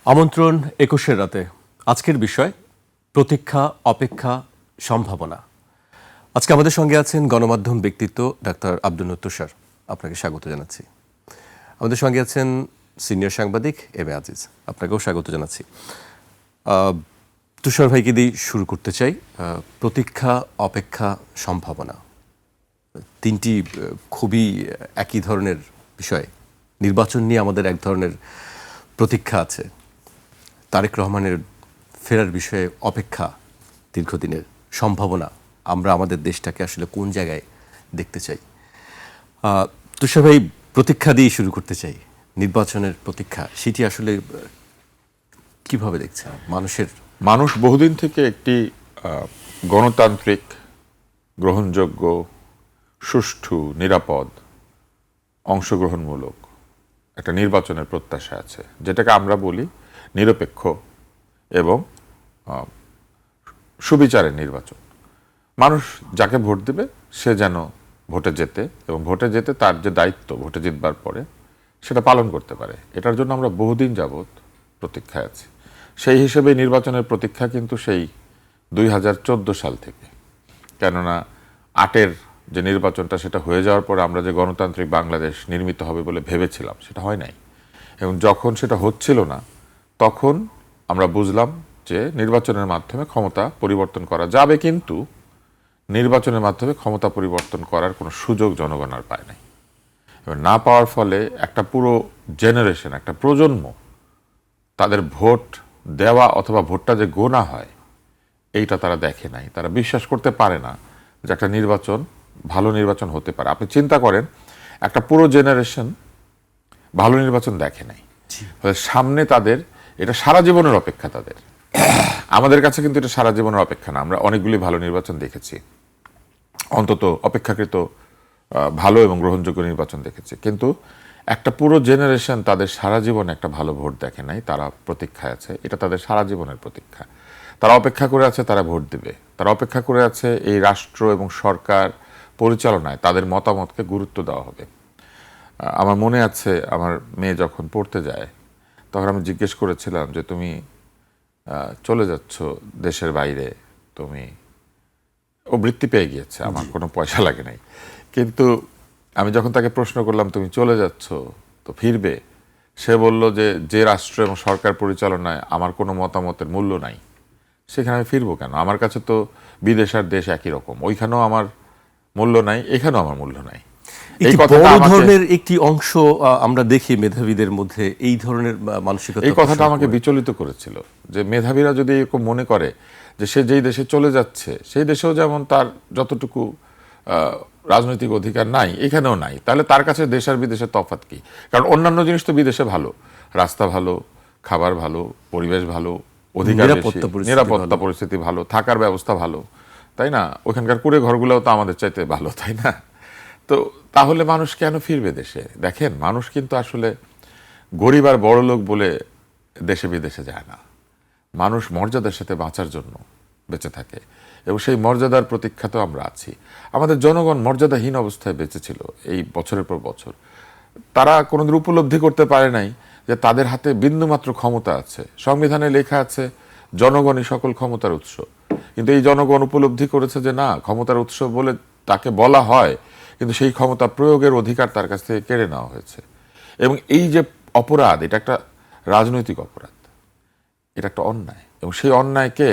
আমন্ত্রণ ২১-এর রাতে। আজকের বিষয় প্রতীক্ষা, অপেক্ষা, সম্ভাবনা। আজকে আমাদের সঙ্গে আছেন গণমাধ্যম ব্যক্তিত্ব ডাক্তার আব্দুল নূর তুষার। আপনাকে স্বাগত জানাচ্ছি। আমাদের সঙ্গে আছেন সিনিয়র সাংবাদিক এম এ আজিজ। আপনাকেও স্বাগত জানাচ্ছি। তুষার ভাইকে দিয়ে শুরু করতে চাই। প্রতীক্ষা, অপেক্ষা, সম্ভাবনা, তিনটি খুবই একই ধরনের বিষয়। নির্বাচন নিয়ে আমাদের এক ধরনের প্রতীক্ষা আছে, তারেক রহমানের ফেরার বিষয়ে অপেক্ষা দীর্ঘদিনের, সম্ভাবনা আমরা আমাদের দেশটাকে আসলে কোন জায়গায় দেখতে চাই। তুষার ভাই, প্রতীক্ষা দিয়ে শুরু করতে চাই। নির্বাচনের প্রতীক্ষা, সেটি আসলে কিভাবে দেখছেন? মানুষ বহুদিন থেকে একটি গণতান্ত্রিক, গ্রহণযোগ্য, সুষ্ঠু, নিরাপদ, অংশগ্রহণমূলক একটা নির্বাচনের প্রত্যাশা আছে, যেটাকে আমরা বলি নিরপেক্ষ এবং সুবিচারের নির্বাচন। মানুষ যাকে ভোট দেবে সে যেন ভোটে যেতে এবং ভোটে যেতে তার যে দায়িত্ব ভোটে জিতবার পরে সেটা পালন করতে পারে, এটার জন্য আমরা বহুদিন যাবৎ প্রতীক্ষায় আছি। সেই হিসেবে নির্বাচনের প্রতীক্ষা কিন্তু সেই 2014 সাল থেকে, কেননা 8-এর যে নির্বাচনটা সেটা হয়ে যাওয়ার পরে আমরা যে গণতান্ত্রিক বাংলাদেশ নির্মিত হবে বলে ভেবেছিলাম সেটা হয় নাই, এবং যখন সেটা হচ্ছিল না তখন আমরা বুঝলাম যে নির্বাচনের মাধ্যমে ক্ষমতা পরিবর্তন করা যাবে, কিন্তু নির্বাচনের মাধ্যমে ক্ষমতা পরিবর্তন করার কোনো সুযোগ জনগণ আর পায় নাই। এবার না পাওয়ার ফলে একটা পুরো জেনারেশন, একটা প্রজন্ম, তাদের ভোট দেওয়া অথবা ভোটটা যে গোনা হয় এইটা তারা দেখে নাই, তারা বিশ্বাস করতে পারে না যে একটা নির্বাচন ভালো নির্বাচন হতে পারে। আপনি চিন্তা করেন, একটা পুরো জেনারেশন ভালো নির্বাচন দেখে নাই, সামনে তাদের এটা সারা জীবনের অপেক্ষা। তাদের আমাদের কাছে কিন্তু এটা সারা জীবনের অপেক্ষা না। আমরা অনেকগুলি ভালো নির্বাচন দেখেছি, অন্তত অপেক্ষাকৃত ভালো এবং গ্রহণযোগ্য নির্বাচন দেখেছি, কিন্তু একটা পুরো জেনারেশন তাদের সারা জীবন একটা ভালো ভোট দেখে নাই। তারা প্রতীক্ষায় আছে, এটা তাদের সারা জীবনের প্রতীক্ষা। তারা অপেক্ষা করে আছে তারা ভোট দিবে, তারা অপেক্ষা করে আছে এই রাষ্ট্র এবং সরকার পরিচালনায় তাদের মতামতকে গুরুত্ব দেওয়া হবে। আমার মনে আছে, আমার মেয়ে যখন পড়তে যায় তখন আমি জিজ্ঞেস করেছিলাম যে তুমি চলে যাচ্ছ দেশের বাইরে, তুমি, ও বৃত্তি পেয়ে গিয়েছে, আমার কোনো পয়সা লাগে নাই, কিন্তু আমি যখন তাকে প্রশ্ন করলাম তুমি চলে যাচ্ছ তো ফিরবে, সে বলল যে যে রাষ্ট্র এবং সরকার পরিচালনায় আমার কোনো মতামতের মূল্য নাই সেখানে আমি ফিরবো কেন? আমার কাছে তো বিদেশ আর দেশ একই রকম, ওইখানেও আমার মূল্য নাই, এখানেও আমার মূল্য নাই। এই ধরনের একটি অংশ আমরা দেখি মেধাবীদের মধ্যে, এই ধরনের মানসিকতা। এই কথাটা আমাকে বিচলিত করেছিল যে মেধাবীরা যদি এরকম মনে করে যে সে যেই দেশে চলে যাচ্ছে সেই দেশেও যেমন তার যতটুকু রাজনৈতিক অধিকার নাই এখানেও নাই, তাহলে তার কাছে দেশ আর বিদেশের তফাৎ কি? কারণ অন্যান্য জিনিস তো বিদেশে ভালো, রাস্তা ভালো, খাবার ভালো, পরিবেশ ভালো, অধিকার বেশি, নিরাপত্তা পরিস্থিতি ভালো, থাকার ব্যবস্থা ভালো, তাই না? ওখানকার কুড়ে ঘরগুলোও তো আমাদের চাইতে ভালো, তাই না? তো তাহলে মানুষ কেন ফিরবে দেশে? দেখেন, মানুষ কিন্তু আসলে গরিব আর বড় লোক বলে দেশে বিদেশে যায় না। মানুষ মর্যাদার সাথে বাঁচার জন্য বেঁচে থাকে, এবং সেই মর্যাদার প্রতীক্ষাতেও আমরা আছি। আমাদের জনগণ মর্যাদাহীন অবস্থায় বেঁচে ছিল এই বছরের পর বছর। তারা কোনোদিন উপলব্ধি করতে পারে নাই যে তাদের হাতে বিন্দুমাত্র ক্ষমতা আছে। সংবিধানে লেখা আছে জনগণই সকল ক্ষমতার উৎস, কিন্তু এই জনগণ উপলব্ধি করেছে যে না, ক্ষমতার উৎস বলে তাকে বলা হয়, কিন্তু সেই ক্ষমতা প্রয়োগের অধিকার তার কাছ থেকে কেড়ে নেওয়া হয়েছে। এবং এই যে অপরাধ, এটা একটা রাজনৈতিক অপরাধ, এটা একটা অন্যায়, এবং সেই অন্যায়কে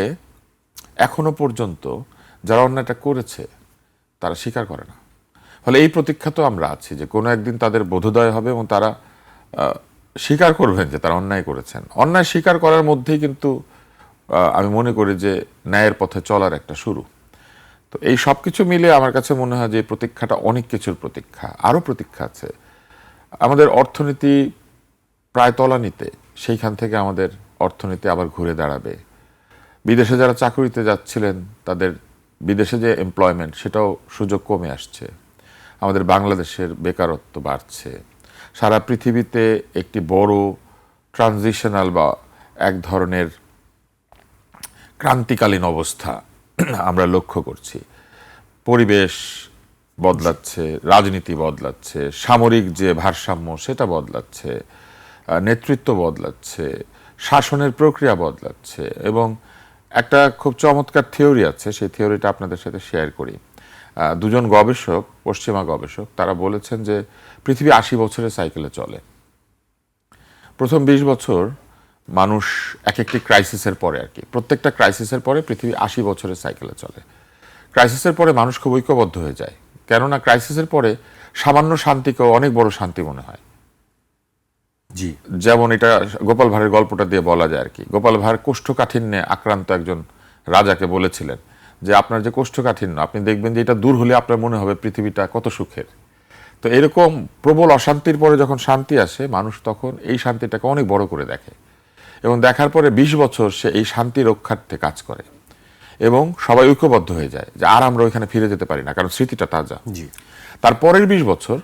এখনো পর্যন্ত যারা অন্যায়টা করেছে তারা স্বীকার করে না। ফলে এই প্রতীক্ষা তো আমরা আছি যে কোনো একদিন তাদের বোধোদয় হবে এবং তারা স্বীকার করবেন যে তারা অন্যায় করেছেন। অন্যায় স্বীকার করার মধ্যেই কিন্তু আমি মনে করি যে ন্যায়ের পথে চলার একটা শুরু। তো এই সব কিছু মিলে আমার কাছে মনে হয় যে এই প্রতীক্ষাটা অনেক কিছুর প্রতীক্ষা। আরও প্রতীক্ষা আছে। আমাদের অর্থনীতি প্রায় তলানিতে, সেইখান থেকে আমাদের অর্থনীতি আবার ঘুরে দাঁড়াবে। বিদেশে যারা চাকরিতে যাচ্ছিলেন তাদের বিদেশে যে এমপ্লয়মেন্ট, সেটাও সুযোগ কমে আসছে। আমাদের বাংলাদেশের বেকারত্ব বাড়ছে। সারা পৃথিবীতে একটি বড় ট্রানজিশনাল বা এক ধরনের ক্রান্তিকালীন অবস্থা আমরা লক্ষ্য করছি। পরিবেশ বদলাচ্ছে, রাজনীতি বদলাচ্ছে, সামরিক যে ভারসাম্য সেটা বদলাচ্ছে, নেতৃত্ব বদলাচ্ছে, শাসনের প্রক্রিয়া বদলাচ্ছে। এবং একটা খুব চমৎকার থিওরি আছে, সেই থিওরিটা আপনাদের সাথে শেয়ার করি। দুজন গবেষক, পশ্চিমা গবেষক, তারা বলেছেন যে পৃথিবী 80 বছরের সাইকেলে চলে। প্রথম 20 বছর মানুষ এক একটি ক্রাইসিসের পরে আর কি, প্রত্যেকটা ক্রাইসিসের পরে পৃথিবী 80 বছরের সাইকেলে চলে। ক্রাইসিসের পরে মানুষ খুব ঐক্যবদ্ধ হয়ে যায়, কেননা ক্রাইসিসের পরে সামান্য শান্তিকেও অনেক বড় শান্তি মনে হয়। জি, যেমন এটা গোপাল ভাঁড়ের গল্পটা দিয়ে বলা যায় আর কি। গোপাল ভাঁড় কোষ্ঠকাঠিন্যে আক্রান্ত একজন রাজাকে বলেছিলেন যে আপনার যে কোষ্ঠকাঠিন্য, আপনি দেখবেন যে এটা দূর হলে আপনার মনে হবে পৃথিবীটা কত সুখের। তো এরকম প্রবল অশান্তির পরে যখন শান্তি আসে, মানুষ তখন এই শান্তিটাকে অনেক বড় করে দেখে, এবং দেখার পরে 20 বছর সে এই শান্তি রক্ষার্থে কাজ করে, এবং সবাই ঐক্যবদ্ধ হয়ে যায় যে আর আমরা ওইখানে ফিরে যেতে পারি না, কারণ স্মৃতিটা তাজা। জি, তারপরের 20 বছর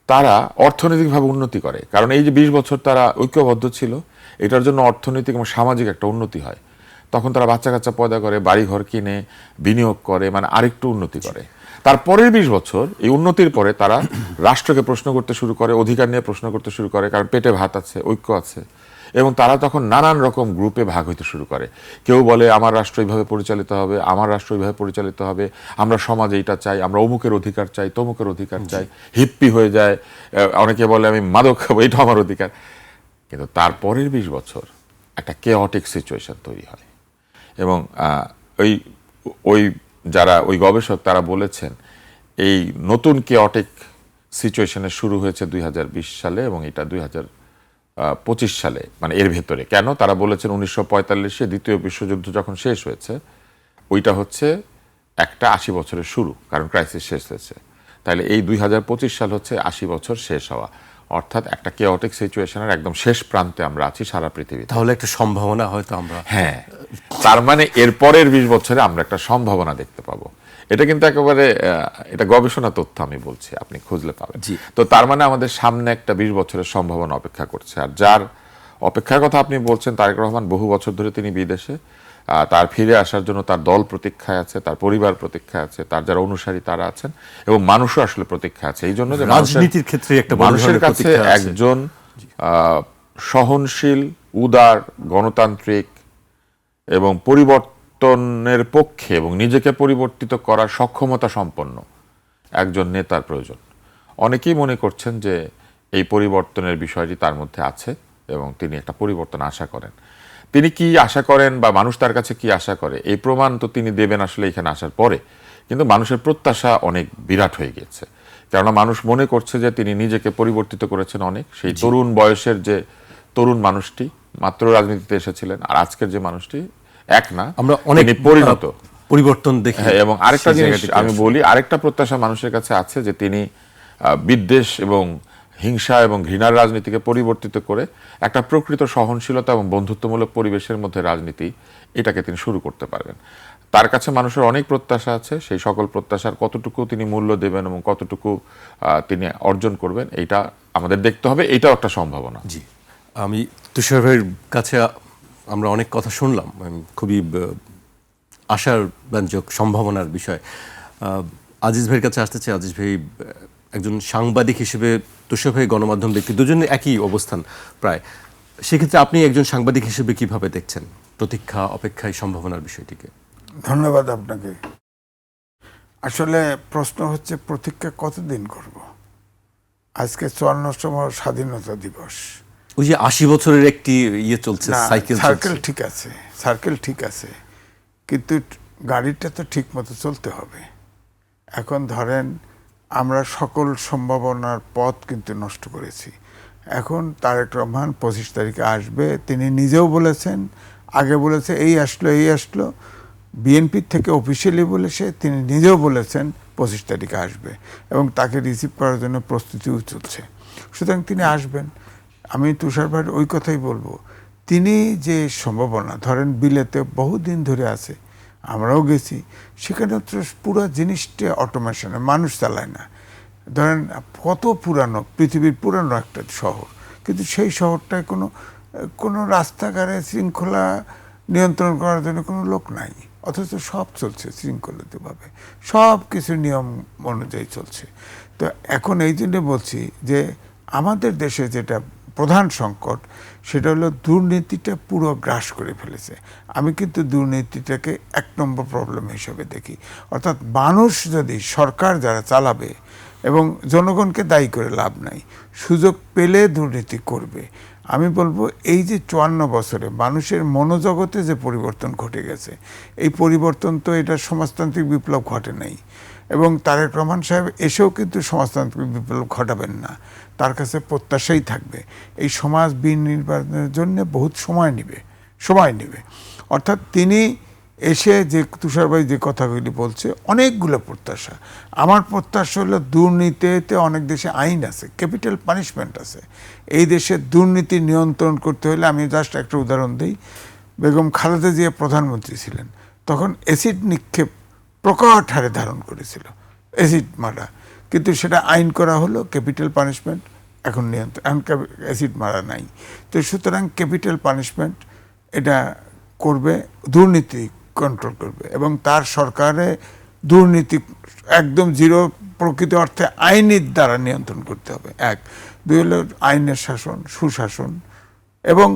তারা অর্থনৈতিকভাবে উন্নতি করে, কারণ এই যে 20 বছর তারা ঐক্যবদ্ধ ছিল, এটার জন্য অর্থনৈতিক এবং সামাজিক একটা উন্নতি হয়। তখন তারা বাচ্চা কাচ্চা পয়দা করে, বাড়িঘর কিনে, বিনিয়োগ করে, মানে আরেকটু উন্নতি করে। তারপরের 20 বছর এই উন্নতির পরে তারা রাষ্ট্রকে প্রশ্ন করতে শুরু করে, অধিকার নিয়ে প্রশ্ন করতে শুরু করে, কারণ পেটে ভাত আছে, ঐক্য আছে। এবং তারা তখন নানান রকম গ্রুপে ভাগ হইতে শুরু করে। কেউ বলে আমার রাষ্ট্র এইভাবে পরিচালিত হবে, আমার রাষ্ট্র এইভাবে পরিচালিত হবে, আমরা সমাজে এইটা চাই, আমরা অমুকের অধিকার চাই, তমুকের অধিকার চাই, হিপ্পি হয়ে যায়। অনেকে বলে আমি মাদক খাবো, এটা আমার অধিকার। কিন্তু তারপরের 20 বছর একটা কেওটিক সিচুয়েশন তৈরি হয়। এবং ওই ওই যারা ওই গবেষক তারা বলেছেন এই নতুন কেওটিক সিচুয়েশনের শুরু হয়েছে 2020 সালে, এবং এটা 2025 সালে, মানে এর ভেতরে। কেন? তারা বলেছেন 1945-এ দ্বিতীয় বিশ্বযুদ্ধ যখন শেষ হয়েছে, ওইটা হচ্ছে একটা 80 বছরের শুরু, কারণ ক্রাইসিস শেষ হয়েছে। তাহলে এই 2025 সাল হচ্ছে 80 বছর শেষ হওয়া, অর্থাৎ একটা কেওটিক সিচুয়েশনের একদম শেষ প্রান্তে আমরা আছি সারা পৃথিবীতে। তাহলে একটা সম্ভাবনা হয়তো আমরা, হ্যাঁ, তার মানে এরপরের 20 বছরে আমরা একটা সম্ভাবনা দেখতে পাবো। এটা কিন্তু একেবারে এটা গবেষণা তথ্য আমি বলছি, আপনি খুঁজলে পাবেন। জি। তো তার মানে আমাদের সামনে একটা 20 বছরের সম্ভাবনা অপেক্ষা করছে। আর যার অপেক্ষার কথা আপনি বলছেন, তারেক রহমান, বহু বছর ধরে তিনি বিদেশে, তার ফিরে আসার জন্য তার দল প্রতীক্ষায় আছে, তার পরিবার প্রতীক্ষায় আছে, তার যারা অনুসারী তারা আছেন, এবং মানুষও আসলে প্রতীক্ষা আছে। এই জন্য যে রাজনীতির ক্ষেত্রে একটা মানুষের কাছে একজন সহনশীল, উদার, গণতান্ত্রিক এবং পরিবর্তনের পক্ষে এবং নিজেকে পরিবর্তিত করার সক্ষমতা সম্পন্ন একজন নেতার প্রয়োজন। অনেকেই মনে করছেন যে এই পরিবর্তনের বিষয়টি তার মধ্যে আছে, এবং তিনি একটা পরিবর্তন আশা করেন। তিনি কি আশা করেন বা মানুষ তার কাছে কি আশা করে, এই প্রমাণ তো তিনি দেবেন আসলে এখানে আসার পরে। কিন্তু মানুষের প্রত্যাশা অনেক বিরাট হয়ে গিয়েছে, কেননা মানুষ মনে করছে যে তিনি নিজেকে পরিবর্তিত করেছেন অনেক। সেই তরুণ বয়সের যে তরুণ মানুষটি মাত্র রাজনীতিতে এসেছিলেন, আর আজকের যে মানুষটি এক না, আমরা অনেক পরিণত পরিবর্তন দেখি। হ্যাঁ, এবং আরেকটা জিনিস আমি বলি, আরেকটা প্রত্যাশা মানুষের কাছে আছে যে তিনি বিদ্বেষ এবং হিংসা এবং ঘৃণার রাজনীতিকে পরিবর্তিত করে একটা প্রকৃত সহনশীলতা এবং বন্ধুত্বমূলক পরিবেশের মধ্যে রাজনীতি, এটাকে তিনি শুরু করতে পারবেন। তার কাছে মানুষের অনেক প্রত্যাশা আছে। সেই সকল প্রত্যাশার কতটুকু তিনি মূল্য দেবেন এবং কতটুকু তিনি অর্জন করবেন, এইটা আমাদের দেখতে হবে। এটাও একটা সম্ভাবনা। জি, আমি তুষার ভাইয়ের কাছে আমরা অনেক কথা শুনলাম, খুবই আশার ব্যঞ্জক সম্ভাবনার বিষয়। আজিজ ভাইয়ের কাছে আসতে চাই। আজিজ ভাই একজন সাংবাদিক হিসেবে, তুষার ভাই গণমাধ্যম ব্যক্তি, দুজনের একই অবস্থান প্রায়। সেক্ষেত্রে আপনি একজন সাংবাদিক হিসেবে কিভাবে দেখছেন প্রতীক্ষা, অপেক্ষা, এই সম্ভাবনার বিষয়টিকে? ধন্যবাদ আপনাকে। আসলে প্রশ্ন হচ্ছে প্রতীক্ষা কতদিন করব? আজকে 54তম স্বাধীনতা দিবস। ওই যে 80 বছরের একটি ইয়ে চলছে, সার্কেল ঠিক আছে, সার্কেল ঠিক আছে, কিন্তু গাড়িটা তো ঠিক মতো চলতে হবে। এখন ধরেন আমরা সকল সম্ভাবনার পথ কিন্তু নষ্ট করেছি। এখন তারেক রহমান 25 তারিখে আসবে, তিনি নিজেও বলেছেন, আগে বলেছে এই আসলো, বিএনপির থেকে অফিসিয়ালি বলেছে, তিনি নিজেও বলেছেন 25 তারিখে আসবে, এবং তাকে রিসিভ করার জন্য প্রস্তুতিও চলছে। সুতরাং তিনি আসবেন। আমি তুষার ভাইয়ের ওই কথাই বলবো, তিনি যে সম্ভাবনা, ধরেন বিলেতে বহুদিন ধরে আছে, আমরাও গেছি, সেখানে তো পুরো জিনিসটা অটোমেশনে, মানুষ চালায় না। ধরেন কত পুরানো, পৃথিবীর পুরানো একটা শহর, কিন্তু সেই শহরটায় কোনো রাস্তাঘাটে শৃঙ্খলা নিয়ন্ত্রণ করার জন্য কোনো লোক নাই, অথচ সব চলছে শৃঙ্খলিতভাবে, সব কিছু নিয়ম অনুযায়ী চলছে। তো এখন এই জন্য বলছি যে আমাদের দেশে যেটা প্রধান সংকট সেটা হলো দুর্নীতিটা পুরো গ্রাস করে ফেলেছে। আমি কিন্তু দুর্নীতিটাকে 1 নম্বর প্রবলেম হিসেবে দেখি। অর্থাৎ মানুষ যদি, সরকার যারা চালাবে, এবং জনগণকে দায়ী করে লাভ নাই, সুযোগ পেলে দুর্নীতি করবে। আমি বলবো এই যে 54 বছরে মানুষের মনোজগতে যে পরিবর্তন ঘটে গেছে, এই পরিবর্তন তো এটা সমাজতান্ত্রিক বিপ্লব ঘটে নাই, এবং তারেক রহমান সাহেব এসেও কিন্তু সমাজতান্ত্রিক বিপ্লব ঘটাবেন না। তার কাছে প্রত্যাশাই থাকবে। এই সমাজ বিনির্বাচনের জন্য বহুত সময় নেবে। অর্থাৎ তিনি এসে যে তুষার ভাই যে কথাগুলি বলছে, অনেকগুলো প্রত্যাশা। আমার প্রত্যাশা হলো দুর্নীতিতে অনেক দেশে আইন আছে, ক্যাপিটাল পানিশমেন্ট আছে। এই দেশে দুর্নীতি নিয়ন্ত্রণ করতে হলে, আমি জাস্ট একটা উদাহরণ দিই, বেগম খালেদা জিয়া প্রধানমন্ত্রী ছিলেন, তখন অ্যাসিড নিক্ষেপ প্রকট হারে ধারণ করেছিল, অ্যাসিড মারা, কিন্তু সেটা আইন করা হলো ক্যাপিটাল পানিশমেন্ট, এখন নিয়ন্ত্রণ, অ্যাসিড মারা নাই। তো সুতরাং ক্যাপিটাল পানিশমেন্ট এটা করবে, দুর্নীতি কন্ট্রোল করবে, এবং তার সরকারে দুর্নীতি একদম জিরো, প্রকৃত অর্থে আইনের দ্বারা নিয়ন্ত্রণ করতে হবে। 1, 2 হলো আইনের শাসন, সুশাসন, এবং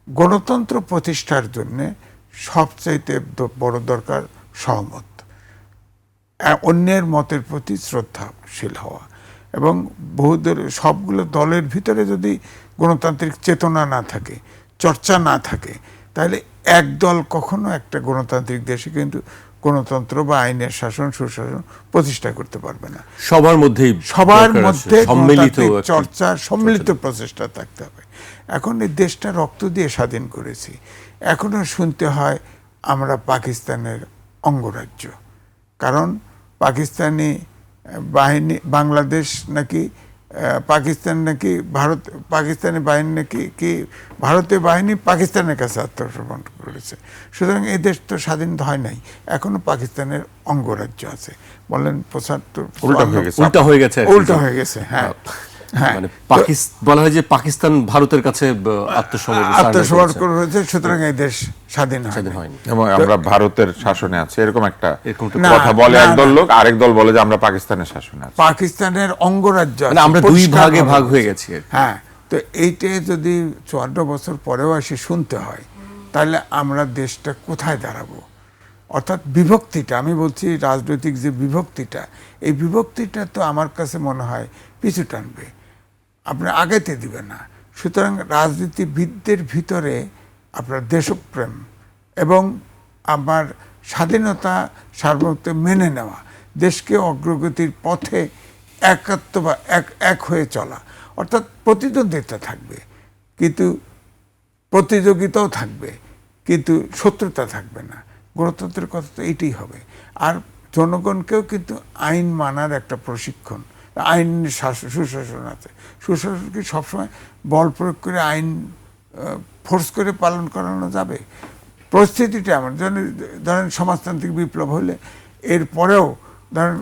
গণতন্ত্র প্রতিষ্ঠার জন্যে সবচাইতে বড় দরকার সহমত, অন্যের মতের প্রতি শ্রদ্ধাশীল হওয়া। এবং সবগুলো দলের ভিতরে যদি গণতান্ত্রিক চেতনা না থাকে, চর্চা না থাকে, তাহলে এক দল কখনো একটা গণতান্ত্রিক দেশে কিন্তু গণতন্ত্র বা আইনের শাসন, সুশাসন প্রতিষ্ঠা করতে পারবে না। সবার মধ্যে গণতান্ত্রিক চর্চা, সম্মিলিত প্রচেষ্টা থাকতে হবে। এখন এই দেশটা রক্ত দিয়ে স্বাধীন করেছি, এখনো শুনতে হয় আমরা পাকিস্তানের অঙ্গরাজ্য। কারণ পাকিস্তানি বাহিনী, বাংলাদেশ নাকি পাকিস্তানি বাহিনী নাকি ভারতীয় বাহিনী পাকিস্তানের কাছে আত্মসমর্পণ করেছে। সুতরাং এই দেশ তো স্বাধীন হয় নাই, এখনো পাকিস্তানের অঙ্গরাজ্য আছে। বলেন 75, উল্টা হয়ে গেছে। হ্যাঁ, মানে বলা হয় যে পাকিস্তান ভারতের কাছে আত্মসমর্পণ করেছে, সুতরাং এই দেশ স্বাধীন হয়নি। এবং আমরা ভারতের শাসনে আছি, এরকম একটা কথা বলে একদল লোক, আরেক দল বলে যে আমরা পাকিস্তানের শাসনে আছি। পাকিস্তানের অঙ্গরাজ্য আছে, আমরা দুই ভাগে ভাগ হয়ে গেছি। হ্যাঁ, তো এইটা যদি 54 বছর পরেও এসে শুনতে হয়, তাহলে আমরা দেশটা কোথায় দাঁড়াবো? অর্থাৎ বিভক্তিটা, আমি বলছি রাজনৈতিক যে বিভক্তিটা, এই বিভক্তিটা তো আমার কাছে মনে হয় পিছু টানবে, আপনার আগাইতে দিবে না। সুতরাং রাজনীতিবিদদের ভিতরে আপনার দেশপ্রেম এবং আমার স্বাধীনতা, সার্বভৌমত্ব মেনে নেওয়া, দেশকে অগ্রগতির পথে এক হয়ে চলা, অর্থাৎ প্রতিদ্বন্দ্বিতা থাকবে, কিন্তু প্রতিযোগিতাও থাকবে, কিন্তু শত্রুতা থাকবে না। গণতন্ত্রের কথা তো এটাই হবে। আর জনগণকেও কিন্তু আইন মানার একটা প্রশিক্ষণ, আইন সুশাসন আছে। সুশাসন কি সবসময় বল প্রয়োগ করে আইন ফোর্স করে পালন করানো যাবে? পরিস্থিতিটা এমন, ধরেন সমাজতান্ত্রিক বিপ্লব হলে এরপরেও ধরেন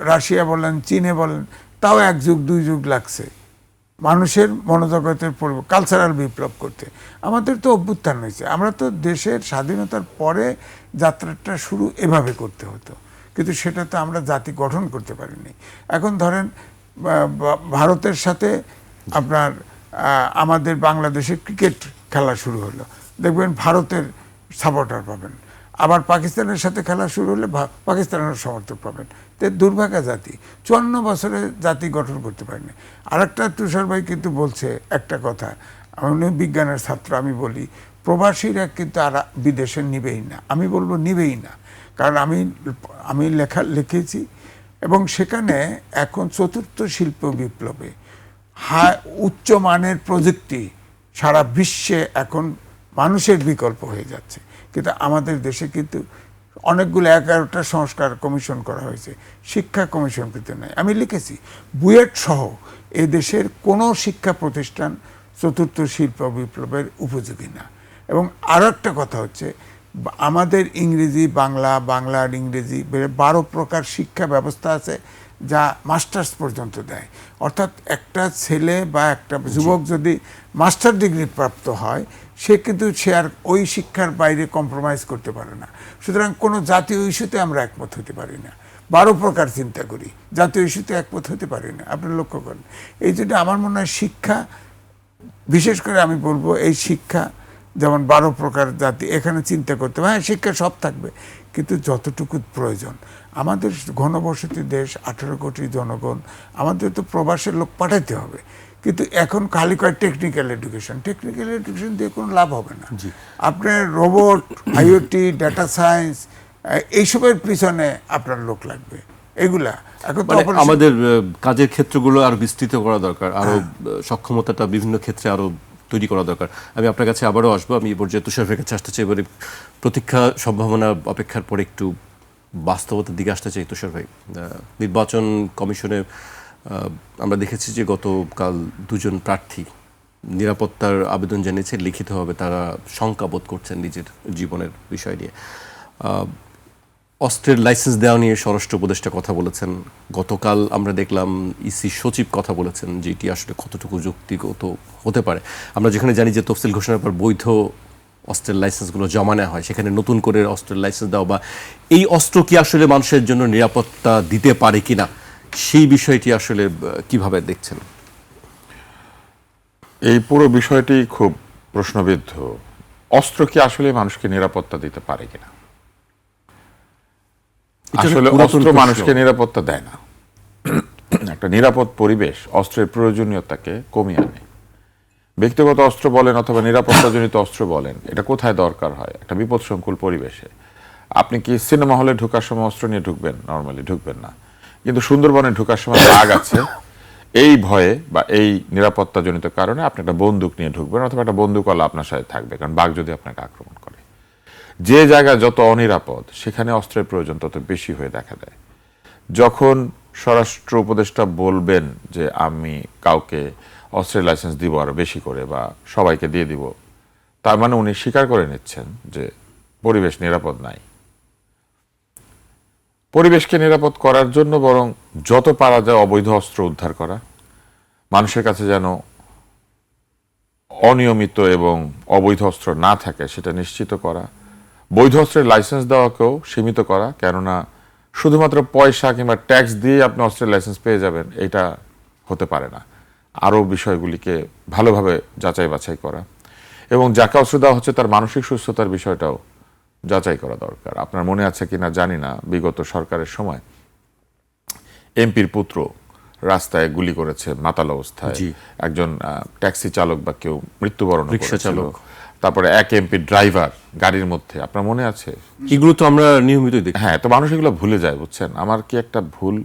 রাশিয়া বলেন, চীনে বলেন, তাও 1 যুগ 2 যুগ লাগছে মানুষের মনোজগতের কালচারাল বিপ্লব করতে। আমাদের তো অভ্যুত্থান হয়েছে, আমরা তো দেশের স্বাধীনতার পরে যাত্রাটা শুরু এভাবে করতে হতো, কিন্তু সেটা তো আমরা জাতি গঠন করতে পারিনি। এখন ধরেন ভারতের সাথে আপনার আমাদের বাংলাদেশের ক্রিকেট খেলা শুরু হলো, দেখবেন ভারতের সাপোর্টার পাবেন। আবার পাকিস্তানের সাথে খেলা শুরু হলে পাকিস্তানের সমর্থক পাবেন। তো দুর্ভাগা জাতি 54 বছরে জাতি গঠন করতে পারেনি। আরেকটা তুষার ভাই কিন্তু বলছে একটা কথা, আমি বিজ্ঞানের ছাত্র, আমি বলি প্রবাসীরা কিন্তু আর বিদেশে নিবেই না। আমি বলবো নিবেই না, কারণ আমি লিখেছি, এবং সেখানে এখন 4র্থ শিল্প বিপ্লবে উচ্চমানের প্রযুক্তি সারা বিশ্বে এখন মানুষের বিকল্প হয়ে যাচ্ছে, কিন্তু আমাদের দেশে কিন্তু অনেকগুলো 11টা সংস্কার কমিশন করা হয়েছে, শিক্ষা কমিশন কিন্তু নাই। আমি লিখেছি বুয়েট সহ এ দেশের কোনো শিক্ষা প্রতিষ্ঠান 4র্থ শিল্প বিপ্লবের উপযোগী না। এবং আরও একটা কথা হচ্ছে, আমাদের ইংরেজি, বাংলা আর ইংরেজি 12 প্রকার শিক্ষা ব্যবস্থা আছে, যা মাস্টার্স পর্যন্ত দেয়। অর্থাৎ একটা ছেলে বা একটা যুবক যদি মাস্টার ডিগ্রি প্রাপ্ত হয়, সে কিন্তু সে আর ওই শিক্ষার বাইরে কম্প্রোমাইজ করতে পারে না। সুতরাং কোনো জাতীয় ইস্যুতে আমরা একমত হতে পারি না। 12 প্রকার চিন্তা করি, জাতীয় ইস্যুতে একমত হতে পারি না, আপনি লক্ষ্য করেন। এই জন্য আমার মনে হয় শিক্ষা, বিশেষ করে আমি বলবো এই শিক্ষা, যেমন 12 প্রকার জাতি এখানে চিন্তা করতে হবে। হ্যাঁ, শিক্ষা সব থাকবে, কিন্তু যতটুকু প্রয়োজন। আমাদের ঘনবসতি দেশ, 18 কোটি জনগণ, আমাদের তো প্রবাসের লোক পাঠাইতে হবে, কিন্তু এখন খালি কয় টেকনিক্যাল এডুকেশন দিয়ে কোনো লাভ হবে না। আপনার রোবট, আইওটি, ডাটা সায়েন্স, এইসবের পিছনে আপনার লোক লাগবে। এগুলা এখন তো মানে আমাদের কাজের ক্ষেত্রগুলো আরো বিস্তৃত করা দরকার, আরো সক্ষমতাটা বিভিন্ন ক্ষেত্রে আরো তৈরি করা দরকার। আমি আপনার কাছে আবারও আসবো। আমি এই পর্যায়ে তুষারের কাছে আসতে চাই, এবারে প্রতীক্ষা সম্ভাবনা অপেক্ষার পরে একটু বাস্তবতার দিকে আসতে চাই। তুষার ভাই, নির্বাচন কমিশনে আমরা দেখেছি যে গতকাল 2 জন প্রার্থী নিরাপত্তার আবেদন জানিয়েছে লিখিতভাবে, তারা শঙ্কা বোধ করছেন নিজের জীবনের বিষয় নিয়ে। অস্ত্রের লাইসেন্স দেওয়া নিয়ে স্বরাষ্ট্র উপদেষ্টা কথা বলেছেন। গতকাল আমরা দেখলাম ইসি সচিব কথা বলেছেন যে এটি আসলে কতটুকু যুক্তিগত হতে পারে। আমরা যেখানে জানি যে তফসিল ঘোষণার পর বৈধ অস্ত্রের লাইসেন্সগুলো জমা নেওয়া হয়, সেখানে নতুন করে অস্ত্রের লাইসেন্স দেওয়া বা এই অস্ত্র কি আসলে মানুষের জন্য নিরাপত্তা দিতে পারে কিনা, সেই বিষয়টি আসলে কিভাবে দেখছেন? এই পুরো বিষয়টি খুব প্রশ্নবিদ্ধ। অস্ত্র কি আসলে মানুষকে নিরাপত্তা দিতে পারে কিনা? আসলে অস্ত্র মানুষকে নিরাপত্তা দেয় না। একটা নিরাপদ পরিবেশ অস্ত্রের প্রয়োজনীয়তাকে কমিয়ে আনে। ব্যক্তিগত অস্ত্র বলেন অথবা নিরাপত্তাজনিত অস্ত্র বলেন, এটা কোথায় দরকার হয়? একটা বিপদসংকুল পরিবেশে। আপনি কি সিনেমা হলে ঢোকার সময় অস্ত্র নিয়ে ঢুকবেন? নর্মালি ঢুকবেন না। কিন্তু সুন্দরবনে ঢোকার সময় বাঘ আছে, এই ভয়ে বা এই নিরাপত্তাজনিত কারণে আপনি একটা বন্দুক নিয়ে ঢুকবেন, অথবা একটা বন্দুকওয়ালা আপনার সাথে থাকবে, কারণ বাঘ যদি আপনাকে আক্রমণ করে। যে জায়গা যত অনিরাপদ, সেখানে অস্ত্রের প্রয়োজন তত বেশি হয়ে দেখা দেয়। যখন স্বরাষ্ট্র উপদেষ্টা বলবেন যে আমি কাউকে অস্ত্রের লাইসেন্স দিব আরো বেশি করে বা সবাইকে দিয়ে দিব, তার মানে উনি স্বীকার করে নিচ্ছেন যে পরিবেশ নিরাপদ নাই। পরিবেশকে নিরাপদ করার জন্য বরং যত পারা যায় অবৈধ অস্ত্র উদ্ধার করা, মানুষের কাছে যেন অনিয়মিত এবং অবৈধ অস্ত্র না থাকে সেটা নিশ্চিত করা, বৈধ অস্ত্রের লাইসেন্স দেওয়াকেও সীমিত করা। কেননা শুধুমাত্র পয়সা কিংবা ট্যাক্স দিয়ে আপনি অস্ত্রের লাইসেন্স পেয়ে যাবেন, এটা হতে পারে না। আরও বিষয়গুলিকে ভালোভাবে যাচাই বাছাই করা, এবং যাকে অস্ত্র দেওয়া হচ্ছে তার মানসিক সুস্থতার বিষয়টাও যাচাই করা দরকার। আপনার মনে আছে কিনা জানি না, বিগত সরকারের সময় এমপির পুত্র রাস্তায় গুলি করেছে মাতাল অবস্থায়, একজন ট্যাক্সি চালক বা কেউ মৃত্যুবরণ করেছিল। তারপরে এক এমপির ড্রাইভার গাড়ির মধ্যে, আপনার মনে আছে? এগুলো তো আমরা নিয়মিতই দেখি। হ্যাঁ, তো মানুষ এগুলো ভুলে যায়, বুঝছেন। আমার কি একটা ভুল,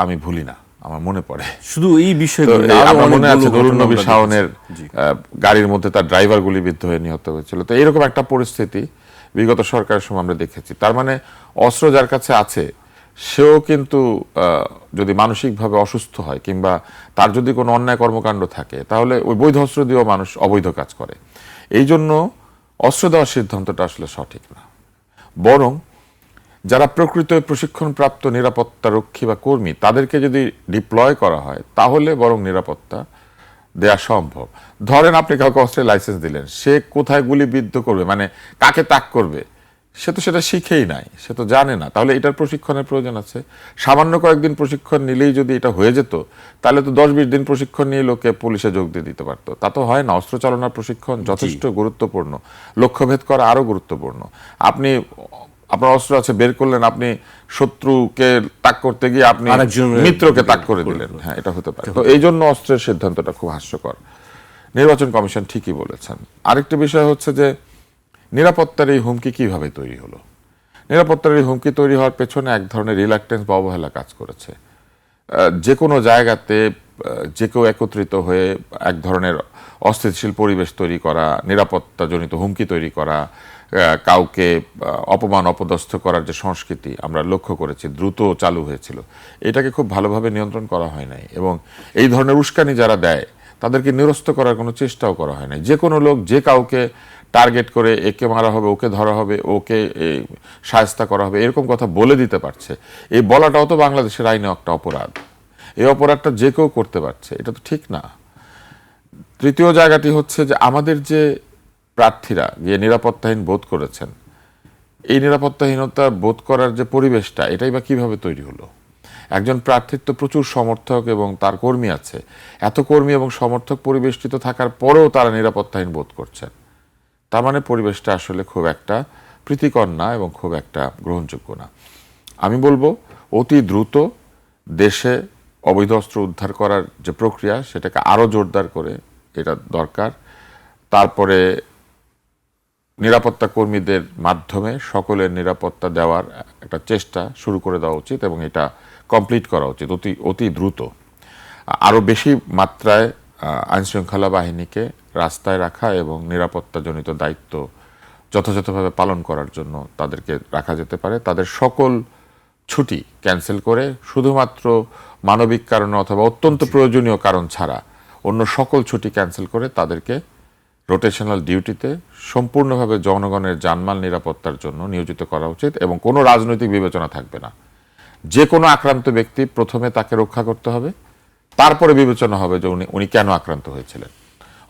আমি ভুলি না, আমার মনে পড়ে শুধু এই বিষয়গুলো। আমার মনে আছে নুরুন নবী শাওনের গাড়ির মধ্যে তার ড্রাইভার গুলিবিদ্ধ হয়ে নিহত হয়েছিল। তো এরকম একটা পরিস্থিতি বিগত সরকারের সময় আমরা দেখেছি। তার মানে অস্ত্র যার কাছে আছে সেও কিন্তু যদি মানসিকভাবে অসুস্থ হয় কিংবা তার যদি কোনো অন্যায় কর্মকাণ্ড থাকে, তাহলে ওই বৈধ অস্ত্র দিয়েও মানুষ অবৈধ কাজ করে। এই জন্য অস্ত্র দেওয়ার সিদ্ধান্তটা আসলে সঠিক না। বরং যারা প্রকৃত প্রশিক্ষণপ্রাপ্ত নিরাপত্তা রক্ষী বা কর্মী, তাদেরকে যদি ডিপ্লয় করা হয়, তাহলে বরং নিরাপত্তা দেয়া সম্ভব। ধরেন আপনি কাউকে অস্ত্রের লাইসেন্স দিলেন, সে কোথায় গুলিবিদ্ধ করবে, মানে কাকে তাক করবে, সে তো সেটা শিখেই নাই, সে তো জানে না। তাহলে এটার প্রশিক্ষণের প্রয়োজন আছে। সামান্য কয়েকদিন প্রশিক্ষণ নিলেই যদি এটা হয়ে যেত, তাহলে তো 10-20 দিন প্রশিক্ষণ নিয়ে লোকে পুলিশে যোগ দিয়ে দিতে পারতো। তা তো হয় না। অস্ত্র চালনার প্রশিক্ষণ যথেষ্ট গুরুত্বপূর্ণ, লক্ষ্যভেদ করা আরো গুরুত্বপূর্ণ। আপনি আপনার অস্ত্র আছে, বের করলেন, আপনি শত্রুকে তাক করতে গিয়ে আপনি মিত্রকে তাক করে দিলেন। হ্যাঁ, এটা হতে পারে। তো এই জন্য অস্ত্রের সিদ্ধান্তটা খুব হাস্যকর। নির্বাচন কমিশন ঠিকই বলেছেন। আরেকটা বিষয় হচ্ছে যে নিরাপত্তার এই হুমকি কিভাবে তৈরি হলো। নিরাপত্তার এই হুমকি তৈরি হওয়ার পেছনে এক ধরনের রিল্যাক্টেন্স বা অবহেলা কাজ করেছে। যে কোনো জায়গাতে যে কেউ একত্রিত হয়ে এক ধরনের অস্থিতিশীল পরিবেশ তৈরি করা, নিরাপত্তাজনিত হুমকি তৈরি করা, কাউকে অপমান অপদস্থ করার যে সংস্কৃতি আমরা লক্ষ্য করেছি দ্রুত চালু হয়েছিল, এটাকে খুব ভালোভাবে নিয়ন্ত্রণ করা হয় নাই। এবং এই ধরনের উস্কানি যারা দেয় তাদেরকে নিরস্ত করার কোনো চেষ্টাও করা হয় নাই। যে কোনো লোক যে কাউকে টার্গেট করে একে মারা হবে, ওকে ধরা হবে, ওকে শায়েস্তা করা হবে, এরকম কথা বলে দিতে পারছে। এই বলাটাও তো বাংলাদেশের আইনে একটা অপরাধ। এই অপরাধটা যে কেউ করতে পারছে, এটা তো ঠিক না। তৃতীয় জায়গাটি হচ্ছে যে আমাদের যে প্রার্থীরা গিয়ে নিরাপত্তাহীন বোধ করেছেন, এই নিরাপত্তাহীনতা বোধ করার যে পরিবেশটা, এটাই বা কিভাবে তৈরি হলো? একজন প্রার্থীর তো প্রচুর সমর্থক এবং তার কর্মী আছে, এত কর্মী এবং সমর্থক পরিবেষ্টিত থাকার পরেও তারা নিরাপত্তাহীন বোধ করছেন। তার মানে পরিবেশটা আসলে খুব একটা প্রীতিকর না এবং খুব একটা গ্রহণযোগ্য না। আমি বলবো অতি দ্রুত দেশে অবৈধ অস্ত্র উদ্ধার করার যে প্রক্রিয়া, সেটাকে আরও জোরদার করে এটা দরকার। তারপরে নিরাপত্তা কর্মীদের মাধ্যমে সকলের নিরাপত্তা দেওয়ার একটা চেষ্টা শুরু করে দেওয়া উচিত এবং এটা কমপ্লিট করা উচিত অতি দ্রুত। আরও বেশি মাত্রায় আইনশৃঙ্খলা বাহিনীকে রাস্তায় রাখা এবং নিরাপত্তাজনিত দায়িত্ব যথাযথভাবে পালন করার জন্য তাদেরকে রাখা যেতে পারে। তাদের সকল ছুটি ক্যান্সেল করে শুধুমাত্র মানবিক কারণে অথবা অত্যন্ত প্রয়োজনীয় কারণ ছাড়া অন্য সকল ছুটি ক্যান্সেল করে তাদেরকে রোটেশনাল ডিউটিতে সম্পূর্ণভাবে জনগণের জানমাল নিরাপত্তার জন্য নিয়োজিত করা উচিত এবং কোনো রাজনৈতিক বিবেচনা থাকবে না। যে কোনো আক্রান্ত ব্যক্তি প্রথমে তাকে রক্ষা করতে হবে, তারপরে বিবেচনা হবে যে উনি কেন আক্রান্ত হয়েছিলেন।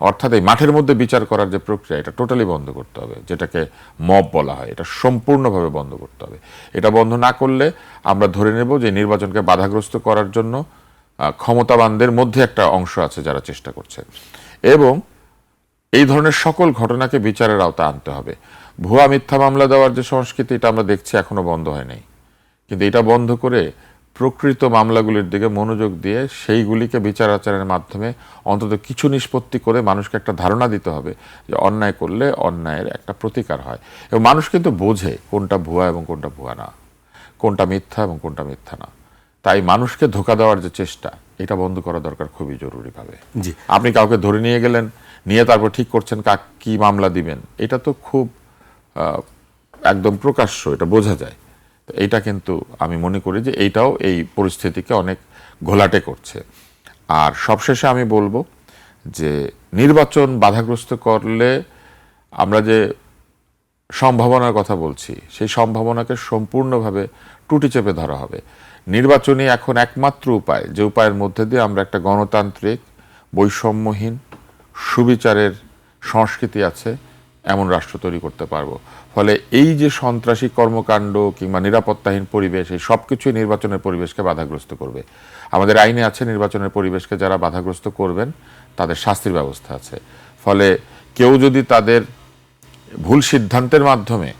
অর্থাৎ এই মাঠের মধ্যে বিচার করার যে প্রক্রিয়া, এটা টোটালি বন্ধ করতে হবে, যেটাকে মব বলা হয়, এটা সম্পূর্ণভাবে বন্ধ করতে হবে। এটা বন্ধ না করলে আমরা ধরে নেব যে নির্বাচনকে বাধাগ্রস্ত করার জন্য ক্ষমতাবানদের মধ্যে একটা অংশ আছে যারা চেষ্টা করছে, এবং এই ধরনের সকল ঘটনাকে বিচারের আওতায় আনতে হবে। ভুয়া মিথ্যা মামলা দেওয়ার যে সংস্কৃতি, এটা আমরা দেখছি এখনো বন্ধ হয় নাই, কিন্তু এটা বন্ধ করে প্রকৃত মামলাগুলির দিকে মনোযোগ দিয়ে সেইগুলিকে বিচার আচারের মাধ্যমে অন্তত কিছু নিষ্পত্তি করে মানুষকে একটা ধারণা দিতে হবে যে অন্যায় করলে অন্যায়ের একটা প্রতিকার হয়। এবং মানুষ কিন্তু বোঝে কোনটা ভুয়া এবং কোনটা ভুয়া না, কোনটা মিথ্যা এবং কোনটা মিথ্যা না। তাই মানুষকে ধোঁকা দেওয়ার যে চেষ্টা, এটা বন্ধ করা দরকার খুবই জরুরিভাবে। জি, আপনি কাউকে ধরে নিয়ে গেলেন, নিয়ে তারপর ঠিক করছেন কি মামলা দিবেন, এটা তো খুব একদম প্রকাশ্য, এটা বোঝা যায়। তো এইটা কিন্তু আমি মনে করি যে এইটাও এই পরিস্থিতিকে অনেক ঘোলাটে করছে। আর সবশেষে আমি বলবো যে নির্বাচন বাধাগ্রস্ত করলে আমরা যে সম্ভাবনার কথা বলছি, সেই সম্ভাবনাকে সম্পূর্ণভাবে টুটি চেপে ধরা হবে। নির্বাচনই এখন একমাত্র উপায়, যে উপায়ের মধ্যে দিয়ে আমরা একটা গণতান্ত্রিক, বৈষম্যহীন, সুবিচারের সংস্কৃতি আছে এমন রাষ্ট্র তৈরি করতে পারবো। ফলে এই যে সন্ত্রাসী কর্মকাণ্ড কিংবা নিরাপত্তাহীন পরিবেশ, এই সব কিছুই নির্বাচনের পরিবেশকে বাধাগ্রস্ত করবে। আমাদের আইনে আছে নির্বাচনের পরিবেশকে যারা বাধাগ্রস্ত করবেন তাদের শাস্তির ব্যবস্থা আছে। ফলে কেউ যদি তাদের ভুল সিদ্ধান্তের মাধ্যমে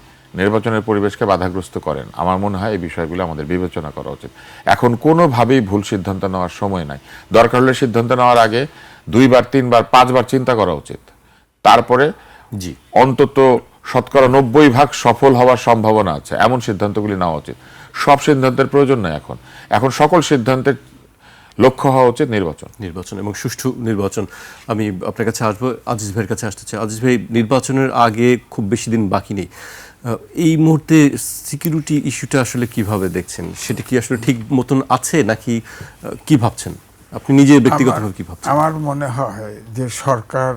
নির্বাচনের পরিবেশকে বাধাগ্রস্ত করেন, আমার মনে হয় এই বিষয়গুলো আমাদের বিবেচনা করা উচিত। এখন কোনোভাবেই ভুল সিদ্ধান্ত নেওয়ার সময় নাই। দরকার হলে সিদ্ধান্ত নেওয়ার আগে 2 বার 3 বার 5 বার চিন্তা করা উচিত, তারপরে জি, অন্তত 90% সফল হওয়ার সম্ভাবনা আছে এমন সিদ্ধান্তগুলি নেওয়া উচিত। সব সিদ্ধান্তের প্রয়োজন নাই। এখন সকল সিদ্ধান্তের লক্ষ্য হওয়া উচিত নির্বাচন এবং সুষ্ঠু নির্বাচন। আমি আপনার কাছে আসবো, আজিজ ভাইয়ের কাছে আসতে চাই। আজিজ ভাই, নির্বাচনের আগে খুব বেশি দিন বাকি নেই, এই মুহূর্তে সিকিউরিটি ইস্যুটা আসলে কিভাবে দেখছেন? সেটা কি আসলে ঠিক মতন আছে নাকি কি ভাবছেন আপনি নিজে ব্যক্তিগতভাবে, কি ভাবছেন? আমার মনে হয় যে সরকার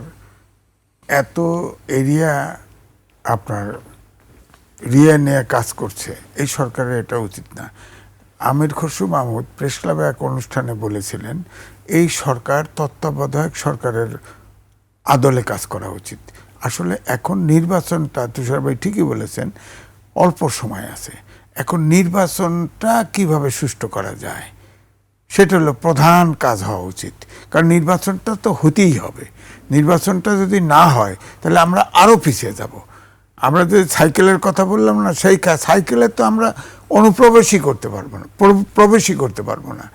এত এরিয়া আপনার রিয়া নিয়ে কাজ করছে, এই সরকারের এটা উচিত না। আমির খসরু মাহমুদ প্রেস ক্লাবে এক অনুষ্ঠানে বলেছিলেন এই সরকার তত্ত্বাবধায়ক সরকারের আদলে কাজ করা উচিত। আসলে এখন নির্বাচনটা, তুষার ভাই ঠিকই বলেছেন, অল্প সময় আছে। এখন নির্বাচনটা কিভাবে সুষ্ঠু করা যায় সেটা হলো প্রধান কাজ হওয়া উচিত। কারণ নির্বাচনটা তো হতেই হবে। নির্বাচনটা যদি না হয় তাহলে আমরা আরও পিছিয়ে যাব। আমরা যে সাইকেলের কথা বললাম না, সেই সাইকেলে তো আমরা অনুপ্রবেশই করতে পারবো না, প্রবেশই করতে পারবো না।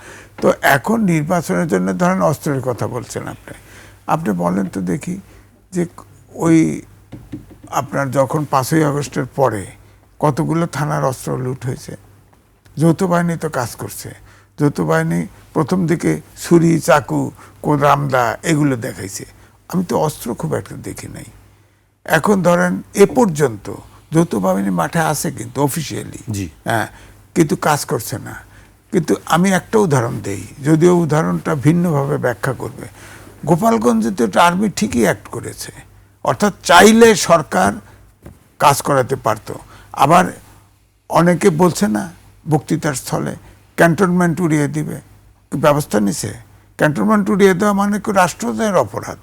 তো এখন নির্বাচনের জন্য ধরেন অস্ত্রের কথা বলছেন আপনি বলেন তো দেখি যে ওই আপনার যখন 5ই আগস্টের পরে কতগুলো থানার অস্ত্র লুট হয়েছে। যৌথ বাহিনী তো কাজ করছে। যৌথ বাহিনী প্রথম দিকে ছুরি, চাকু, রামদা এগুলো দেখাইছে। আমি তো অস্ত্র খুব একটা দেখি নাই। এখন ধরেন এ পর্যন্ত যৌথ বাহিনী মাঠে আছে কিন্তু অফিসিয়ালি, জি, হ্যাঁ, কিন্তু কাজ করছে না। কিন্তু আমি একটা উদাহরণ দেই, যদিও উদাহরণটা ভিন্নভাবে ব্যাখ্যা করবে। গোপালগঞ্জে তো আর্মি ঠিকই অ্যাক্ট করেছে, অর্থাৎ চাইলে সরকার কাজ করাতে পারত। আবার অনেকে বলছে না বক্তৃতার স্থলে ক্যান্টনমেন্ট উড়িয়ে দিবে, ব্যবস্থা নিছে। ক্যান্টনমেন্ট উড়িয়ে দেওয়া মানে রাষ্ট্রদ্রোহের অপরাধ।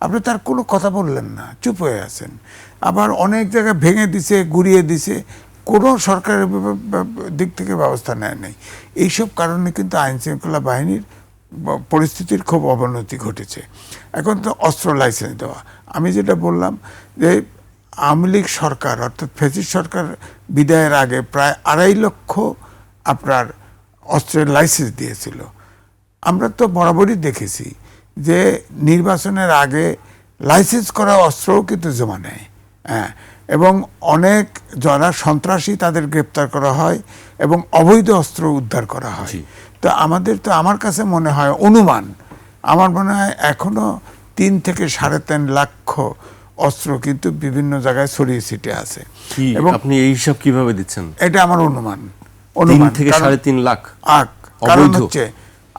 আপনি তার কোনো কথা বললেন না, চুপ হয়ে আছেন। আবার অনেক জায়গায় ভেঙে দিছে, গুড়িয়ে দিছে, কোনো সরকারের দিক থেকে ব্যবস্থা নেয় নাই। এইসব কারণে কিন্তু আইন শৃঙ্খলা বাহিনীর পরিস্থিতির খুব অবনতি ঘটেছে। এখন তো অস্ত্র লাইসেন্স দেওয়া, আমি যেটা বললাম যে আওয়ামী লীগ সরকার অর্থাৎ ফ্যাসিস্ট সরকার বিদায়ের আগে প্রায় 2.5 লক্ষ আপনার অস্ত্রের লাইসেন্স দিয়েছিল। আমরা তো বরাবরই দেখেছি যে নির্বাচনের আগে লাইসেন্স করা অস্ত্রও কিন্তু জমা নেয়, হ্যাঁ, এবং অনেক যারা সন্ত্রাসী তাদের গ্রেপ্তার করা হয় এবং অবৈধ অস্ত্র উদ্ধার করা হয়। তো আমার কাছে মনে হয় অনুমান, আমার মনে হয় এখনো 3 থেকে 3.5 লাখ অস্ত্র কিন্তু বিভিন্ন জায়গায় ছড়িয়ে ছিটে আছে। এবং আপনি এই হিসাব কিভাবে দিচ্ছেন? এটা আমার অনুমান 3 থেকে 3.5 লাখ। কারণ হচ্ছে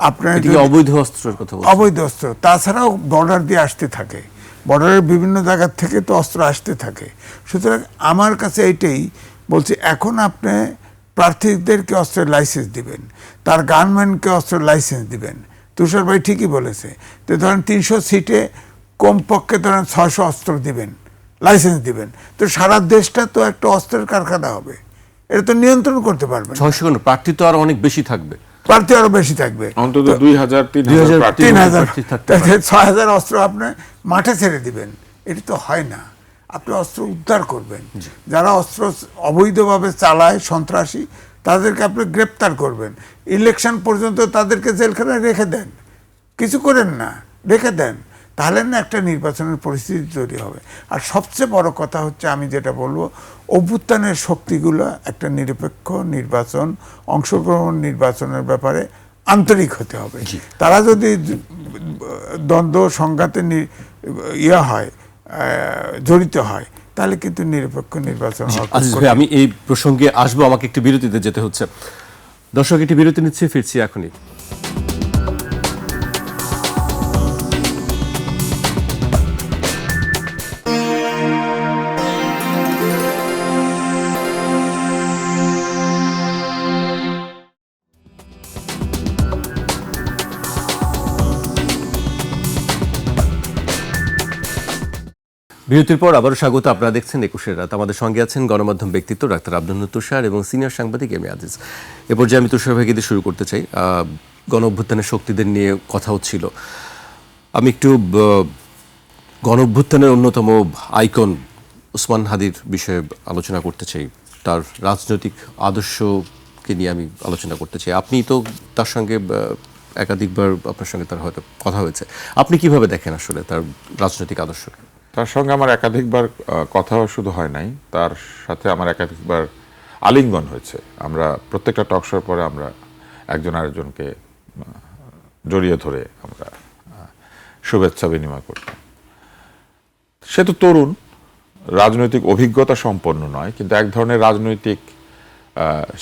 আপনার অবৈধ অস্ত্রের কথা বলছেন। অবৈধ অস্ত্র, তাছাড়াও বর্ডার দিয়ে আসতে থাকে, বর্ডারের বিভিন্ন জায়গা থেকে তো অস্ত্র আসতে থাকে। সুতরাং আমার কাছে এইটাই বলছি, এখন আপনি প্রার্থীদেরকে অস্ত্রের লাইসেন্স দিবেন, তার গানম্যানকে অস্ত্রের লাইসেন্স দিবেন। তুষার ভাই ঠিকই বলেছে, তো ধরেন 300 সিটে কমপক্ষে ধরেন 600 অস্ত্র দিবেন, লাইসেন্স দিবেন, তো সারা দেশটা তো একটা অস্ত্রের কারখানা হবে। এটা তো নিয়ন্ত্রণ করতে পারবেন। 600 কেন, প্রার্থী তো আরো অনেক বেশি থাকবে, প্রার্থী আরো বেশি থাকবে, অন্তত 2000-3000 প্রার্থী। 6,000 অস্ত্র আপনি মাঠে ছেড়ে দিবেন, এটা তো হয় না। আপনি অস্ত্র উদ্ধার করবেন, যারা অস্ত্র অবৈধভাবে চালায় সন্ত্রাসী তাদেরকে আপনি গ্রেপ্তার করবেন, ইলেকশন পর্যন্ত তাদেরকে জেলখানায় রেখে দেন, কিছু করেন না, রেখে দেন, তাহলে না একটা নির্বাচনের পরিস্থিতি তৈরি হবে। আর সবচেয়ে বড় কথা হচ্ছে, আমি যেটা বলবো, অভ্যুত্থানের শক্তিগুলো একটা নিরপেক্ষ নির্বাচন, অংশগ্রহণ নির্বাচনের ব্যাপারে আন্তরিক হতে হবে। তারা যদি দ্বন্দ্ব সংঘাতে হয়, জড়িত হয়, তাহলে কিন্তু নিরপেক্ষ নির্বাচন হওয়া খুব আজিজ ভাই, কঠিন। আমি এই প্রসঙ্গে আসবো, আমাকে একটি বিরতিতে যেতে হচ্ছে। দর্শক, একটি বিরতি নিচ্ছে, ফিরছি এখনই। বিরতির পর আবারও স্বাগত। আপনারা দেখছেন 21 রাত। আমাদের সঙ্গে আছেন গণমাধ্যম ব্যক্তিত্ব ডাক্তার আব্দুল নূর তুষার এবং সিনিয়র সাংবাদিক এম এ আজিজ। এ পর্যায়ে আমি তুষার ভাইকে দিয়ে শুরু করতে চাই। গণ অভ্যুত্থানের শক্তিদের নিয়ে কথা হচ্ছিল, আমি একটু গণ অভ্যুত্থানের অন্যতম আইকন ওসমান হাদির বিষয়ে আলোচনা করতে চাই। তার রাজনৈতিক আদর্শকে নিয়ে আমি আলোচনা করতে চাই। আপনি তো তার সঙ্গে একাধিকবার আপনার সঙ্গে তার হয়তো কথা হয়েছে, আপনি কিভাবে দেখেন আসলে তার রাজনৈতিক আদর্শকে? তার সঙ্গে আমার একাধিকবার কথাও শুধু হয় নাই, তার সাথে আমার একাধিকবার আলিঙ্গন হয়েছে। আমরা প্রত্যেকটা টক শোর পরে আমরা একজন আরেকজনকে জড়িয়ে ধরে আমরা শুভেচ্ছা বিনিময় করতাম। সে তো তরুণ, রাজনৈতিক অভিজ্ঞতা সম্পন্ন নয়, কিন্তু এক ধরনের রাজনৈতিক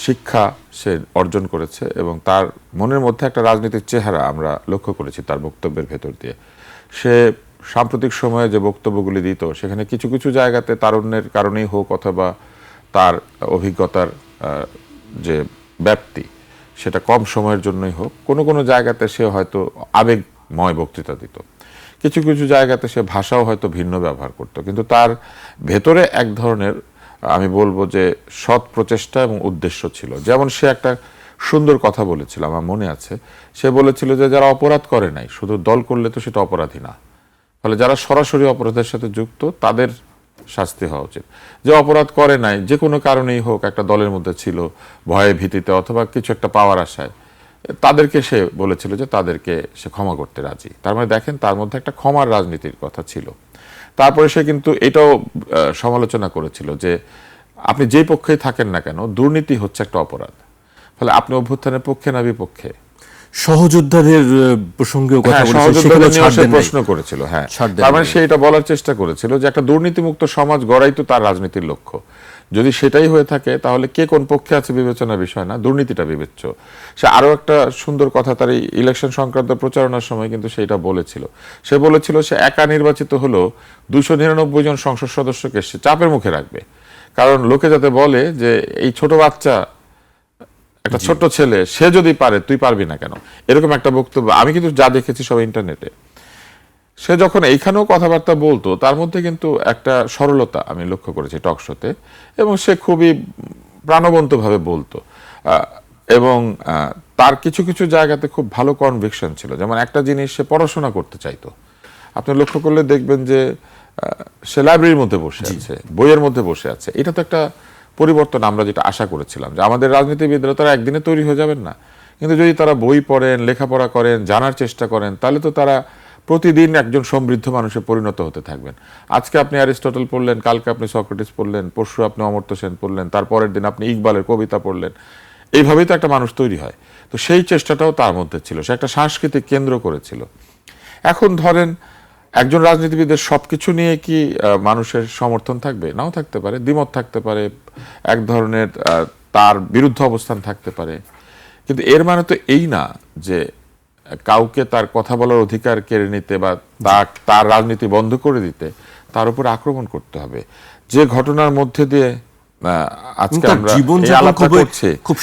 শিক্ষা সে অর্জন করেছে এবং তার মনের মধ্যে একটা রাজনৈতিক চেহারা আমরা লক্ষ্য করেছি তার বক্তব্যের ভেতর দিয়ে। সে সাম্প্রতিক সময়ে যে বক্তব্যগুলি দিত, সেখানে কিছু কিছু জায়গাতে তারুণ্যের কারণেই হোক অথবা তার অভিজ্ঞতার যে ব্যাপ্তি সেটা কম সময়ের জন্যই হোক, কোনো কোনো জায়গাতে সে হয়তো আবেগময় বক্তৃতা দিত, কিছু কিছু জায়গাতে সে ভাষাও হয়তো ভিন্ন ব্যবহার করত, কিন্তু তার ভেতরে এক ধরনের, আমি বলবো যে, সৎ প্রচেষ্টা এবং উদ্দেশ্য ছিল। যেমন সে একটা সুন্দর কথা বলেছিল, আমার মনে আছে, সে বলেছিল যে যারা অপরাধ করে নাই, শুধু দল করলে তো সেটা অপরাধী না, ফলে যারা সরাসরি অপরাধের সাথে যুক্ত তাদের শাস্তি হওয়া উচিত। যে অপরাধ করে নাই, যে কোনো কারণেই হোক, একটা দলের মধ্যে ছিল, ভয়ে ভীতিতে অথবা কিছু একটা পাওয়ার আশায়, তাদেরকে সে বলেছিল যে তাদেরকে সে ক্ষমা করতে রাজি। তার মানে দেখেন, তার মধ্যে একটা ক্ষমার রাজনীতির কথা ছিল। তারপরে সে কিন্তু এটাও সমালোচনা করেছিল যে আপনি যেই পক্ষেই থাকেন না কেন, দুর্নীতি হচ্ছে একটা অপরাধ, ফলে আপনি অভ্যুত্থানের পক্ষে না বিপক্ষে। সহযোদ্ধাদের প্রসঙ্গেও কথা বলেছে, প্রশ্ন করেছিল। হ্যাঁ, তার মানে সে এটা বলার চেষ্টা করেছিল যে একটা দুর্নীতিমুক্ত সমাজ গড়াই তো তার রাজনীতির লক্ষ্য। যদি সেটাই হয়ে থাকে, তাহলে কে কোন পক্ষে আছে বিবেচনার বিষয় না, দুর্নীতিটা বিবেচ্য। সে আরো একটা সুন্দর কথা তার এই ইলেকশন সংক্রান্ত প্রচারণার সময় কিন্তু সেটা বলেছিল। সে বলেছিল সে একা নির্বাচিত হলেও 299 জন সংসদ সদস্যকে সে চাপের মুখে রাখবে, কারণ লোকে যাতে বলে যে এই ছোট বাচ্চা, একটা ছোট্ট ছেলে, সে যদি পারে তুই পারবি না কেন, এরকম একটা বক্তব্য আমি কিন্তু যা দেখেছি সব ইন্টারনেটে। সে যখন এইখানেও কথাবার্তা বলতো, তার মধ্যে কিন্তু একটা সরলতা আমি লক্ষ্য করেছি টক শোতে, এবং সে খুবই প্রাণবন্তভাবে বলতো, এবং তার কিছু কিছু জায়গাতে খুব ভালো কনভিকশন ছিল। যেমন একটা জিনিস, সে পড়াশোনা করতে চাইতো। আপনি লক্ষ্য করলে দেখবেন যে সে লাইব্রেরির মধ্যে বসে আছে, বইয়ের মধ্যে বসে আছে। এটা তো একটা পরিবর্তন আমরা যেটা আশা করেছিলাম, যে আমাদের রাজনীতিবিদরা তারা একদিনে তৈরি হয়ে যাবেন না, কিন্তু যদি তারা বই পড়েন, লেখাপড়া করেন, জানার চেষ্টা করেন, তাহলে তো তারা প্রতিদিন একজন সমৃদ্ধ মানুষে পরিণত হতে থাকবেন। আজকে আপনি অ্যারিস্টটল পড়লেন, কালকে আপনি সক্রেটিস পড়লেন, পরশু আপনি অমর্ত্য সেন পড়লেন, তারপরের দিন আপনি ইকবালের কবিতা পড়লেন। এইভাবেই তো একটা মানুষ তৈরি হয়। তো সেই চেষ্টাটাও তার মধ্যে ছিল, সে একটা সাংস্কৃতিক কেন্দ্র করেছিল। এখন ধরেন একজন রাজনীতিবিদের সবকিছু নিয়ে কি মানুষের সমর্থন থাকবে? নাও থাকতে পারে, দ্বিমত থাকতে পারে, এক ধরনের তার বিরুদ্ধ অবস্থান থাকতে পারে, কিন্তু এর মানে তো এই না যে কাউকে তার কথা বলার অধিকার কেড়ে নিতে বা তার রাজনীতি বন্ধ করে দিতে তার উপর আক্রমণ করতে হবে। যে ঘটনার মধ্যে দিয়ে আজকে আমরা এই আলাপটা করছি, খুব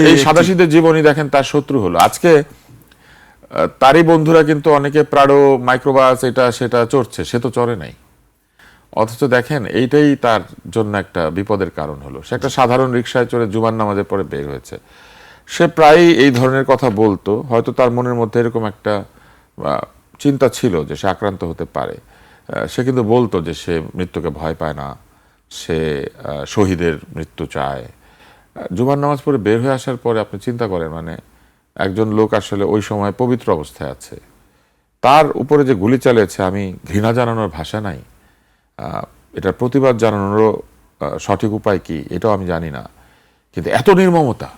এই সাদাসিধে জীবনই দেখেন তার শত্রু হলো। আজকে তারই বন্ধুরা কিন্তু অনেকে প্রাড়ো, মাইক্রোবাস, এটা সেটা চড়ছে, সে তো চড়ে নাই। অথচ দেখেন এইটাই তার জন্য একটা বিপদের কারণ হলো। সে একটা সাধারণ রিকশায় চড়ে জুমার নামাজের পরে বের হয়েছে। সে প্রায়ই এই ধরনের কথা বলতো, হয়তো তার মনের মধ্যে এরকম একটা চিন্তা ছিল যে সে আক্রান্ত হতে পারে। সে কিন্তু বলতো যে সে মৃত্যুকে ভয় পায় না, সে শহীদের মৃত্যু চায়। জুমার নামাজ পড়ে বের হয়ে আসার পরে আপনি চিন্তা করেন, মানে একজন লোক আসলে ওই সময় পবিত্র অবস্থায় আছে, তার উপরে যে গুলি চালিয়েছে, আমি ঘৃণা জানানোর ভাষা নাই, এটার প্রতিবাদ জানানোরও সঠিক উপায় কি এটাও আমি জানি না, কিন্তু এত নির্মমতা,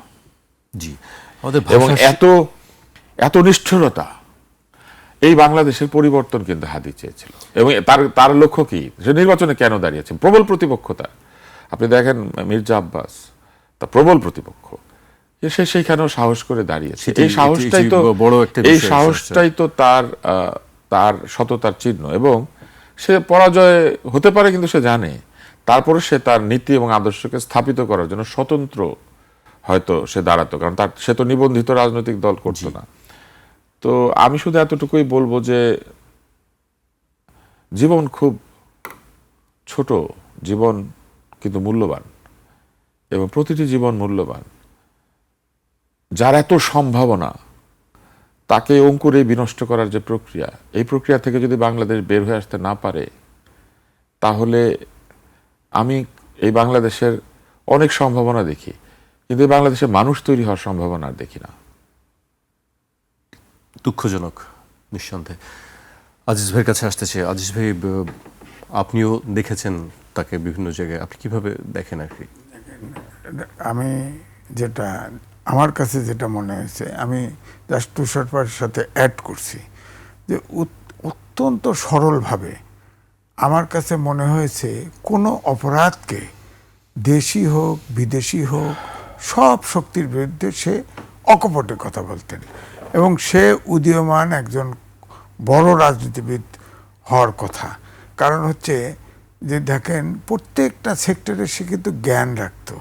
জি, আমাদের এবং এত নিষ্ঠুরতা, এই বাংলাদেশের পরিবর্তন কিন্তু হাদি চেয়েছিল। এবং তার লক্ষ্য কি? সে নির্বাচনে কেন দাঁড়িয়েছে? প্রবল প্রতিপক্ষতা। আপনি দেখেন মির্জা আব্বাস, তা প্রবল প্রতিপক্ষ, সে সেইখানেও সাহস করে দাঁড়িয়েছে। এই সাহসটাই তো তার সততার চিহ্ন। এবং সে পরাজয় হতে পারে, কিন্তু সে জানে তারপরে সে তার নীতি এবং আদর্শকে স্থাপিত করার জন্য স্বতন্ত্র হয়তো সে দাঁড়াতো, কারণ সে তো নিবন্ধিত রাজনৈতিক দল করতো না। তো আমি শুধু এতটুকুই বলবো যে জীবন খুব ছোট, জীবন কিন্তু মূল্যবান, এবং প্রতিটি জীবন মূল্যবান। যার এত সম্ভাবনা, তাকে অঙ্কুরে বিনষ্ট করার যে প্রক্রিয়া, এই প্রক্রিয়া থেকে যদি বাংলাদেশ বের হয়ে আসতে না পারে, তাহলে আমি এই বাংলাদেশের অনেক সম্ভাবনা দেখি, কিন্তু এই বাংলাদেশে মানুষ তৈরি হওয়ার সম্ভাবনা আর দেখি না। দুঃখজনক, নিঃসন্দেহে। আজিজ ভাইয়ের কাছে আসতে চাই। আজিজ ভাই, আপনিও দেখেছেন তাকে বিভিন্ন জায়গায়, আপনি কিভাবে দেখেন আর কি? আমি যেটা, আমার কাছে যেটা মনে হয়েছে, আমি জাস্ট তুষার পাড়ের সাথে অ্যাড করছি যে অত্যন্ত সরলভাবে আমার কাছে মনে হয়েছে কোনো অপরাধকে, দেশি হোক বিদেশি হোক, সব শক্তির বিরুদ্ধে সে অকপটে কথা বলতেন, এবং সে উদীয়মান একজন বড় রাজনীতিবিদ হওয়ার কথা। কারণ হচ্ছে যে দেখেন, প্রত্যেকটা সেক্টরে সে কিন্তু জ্ঞান রাখতো,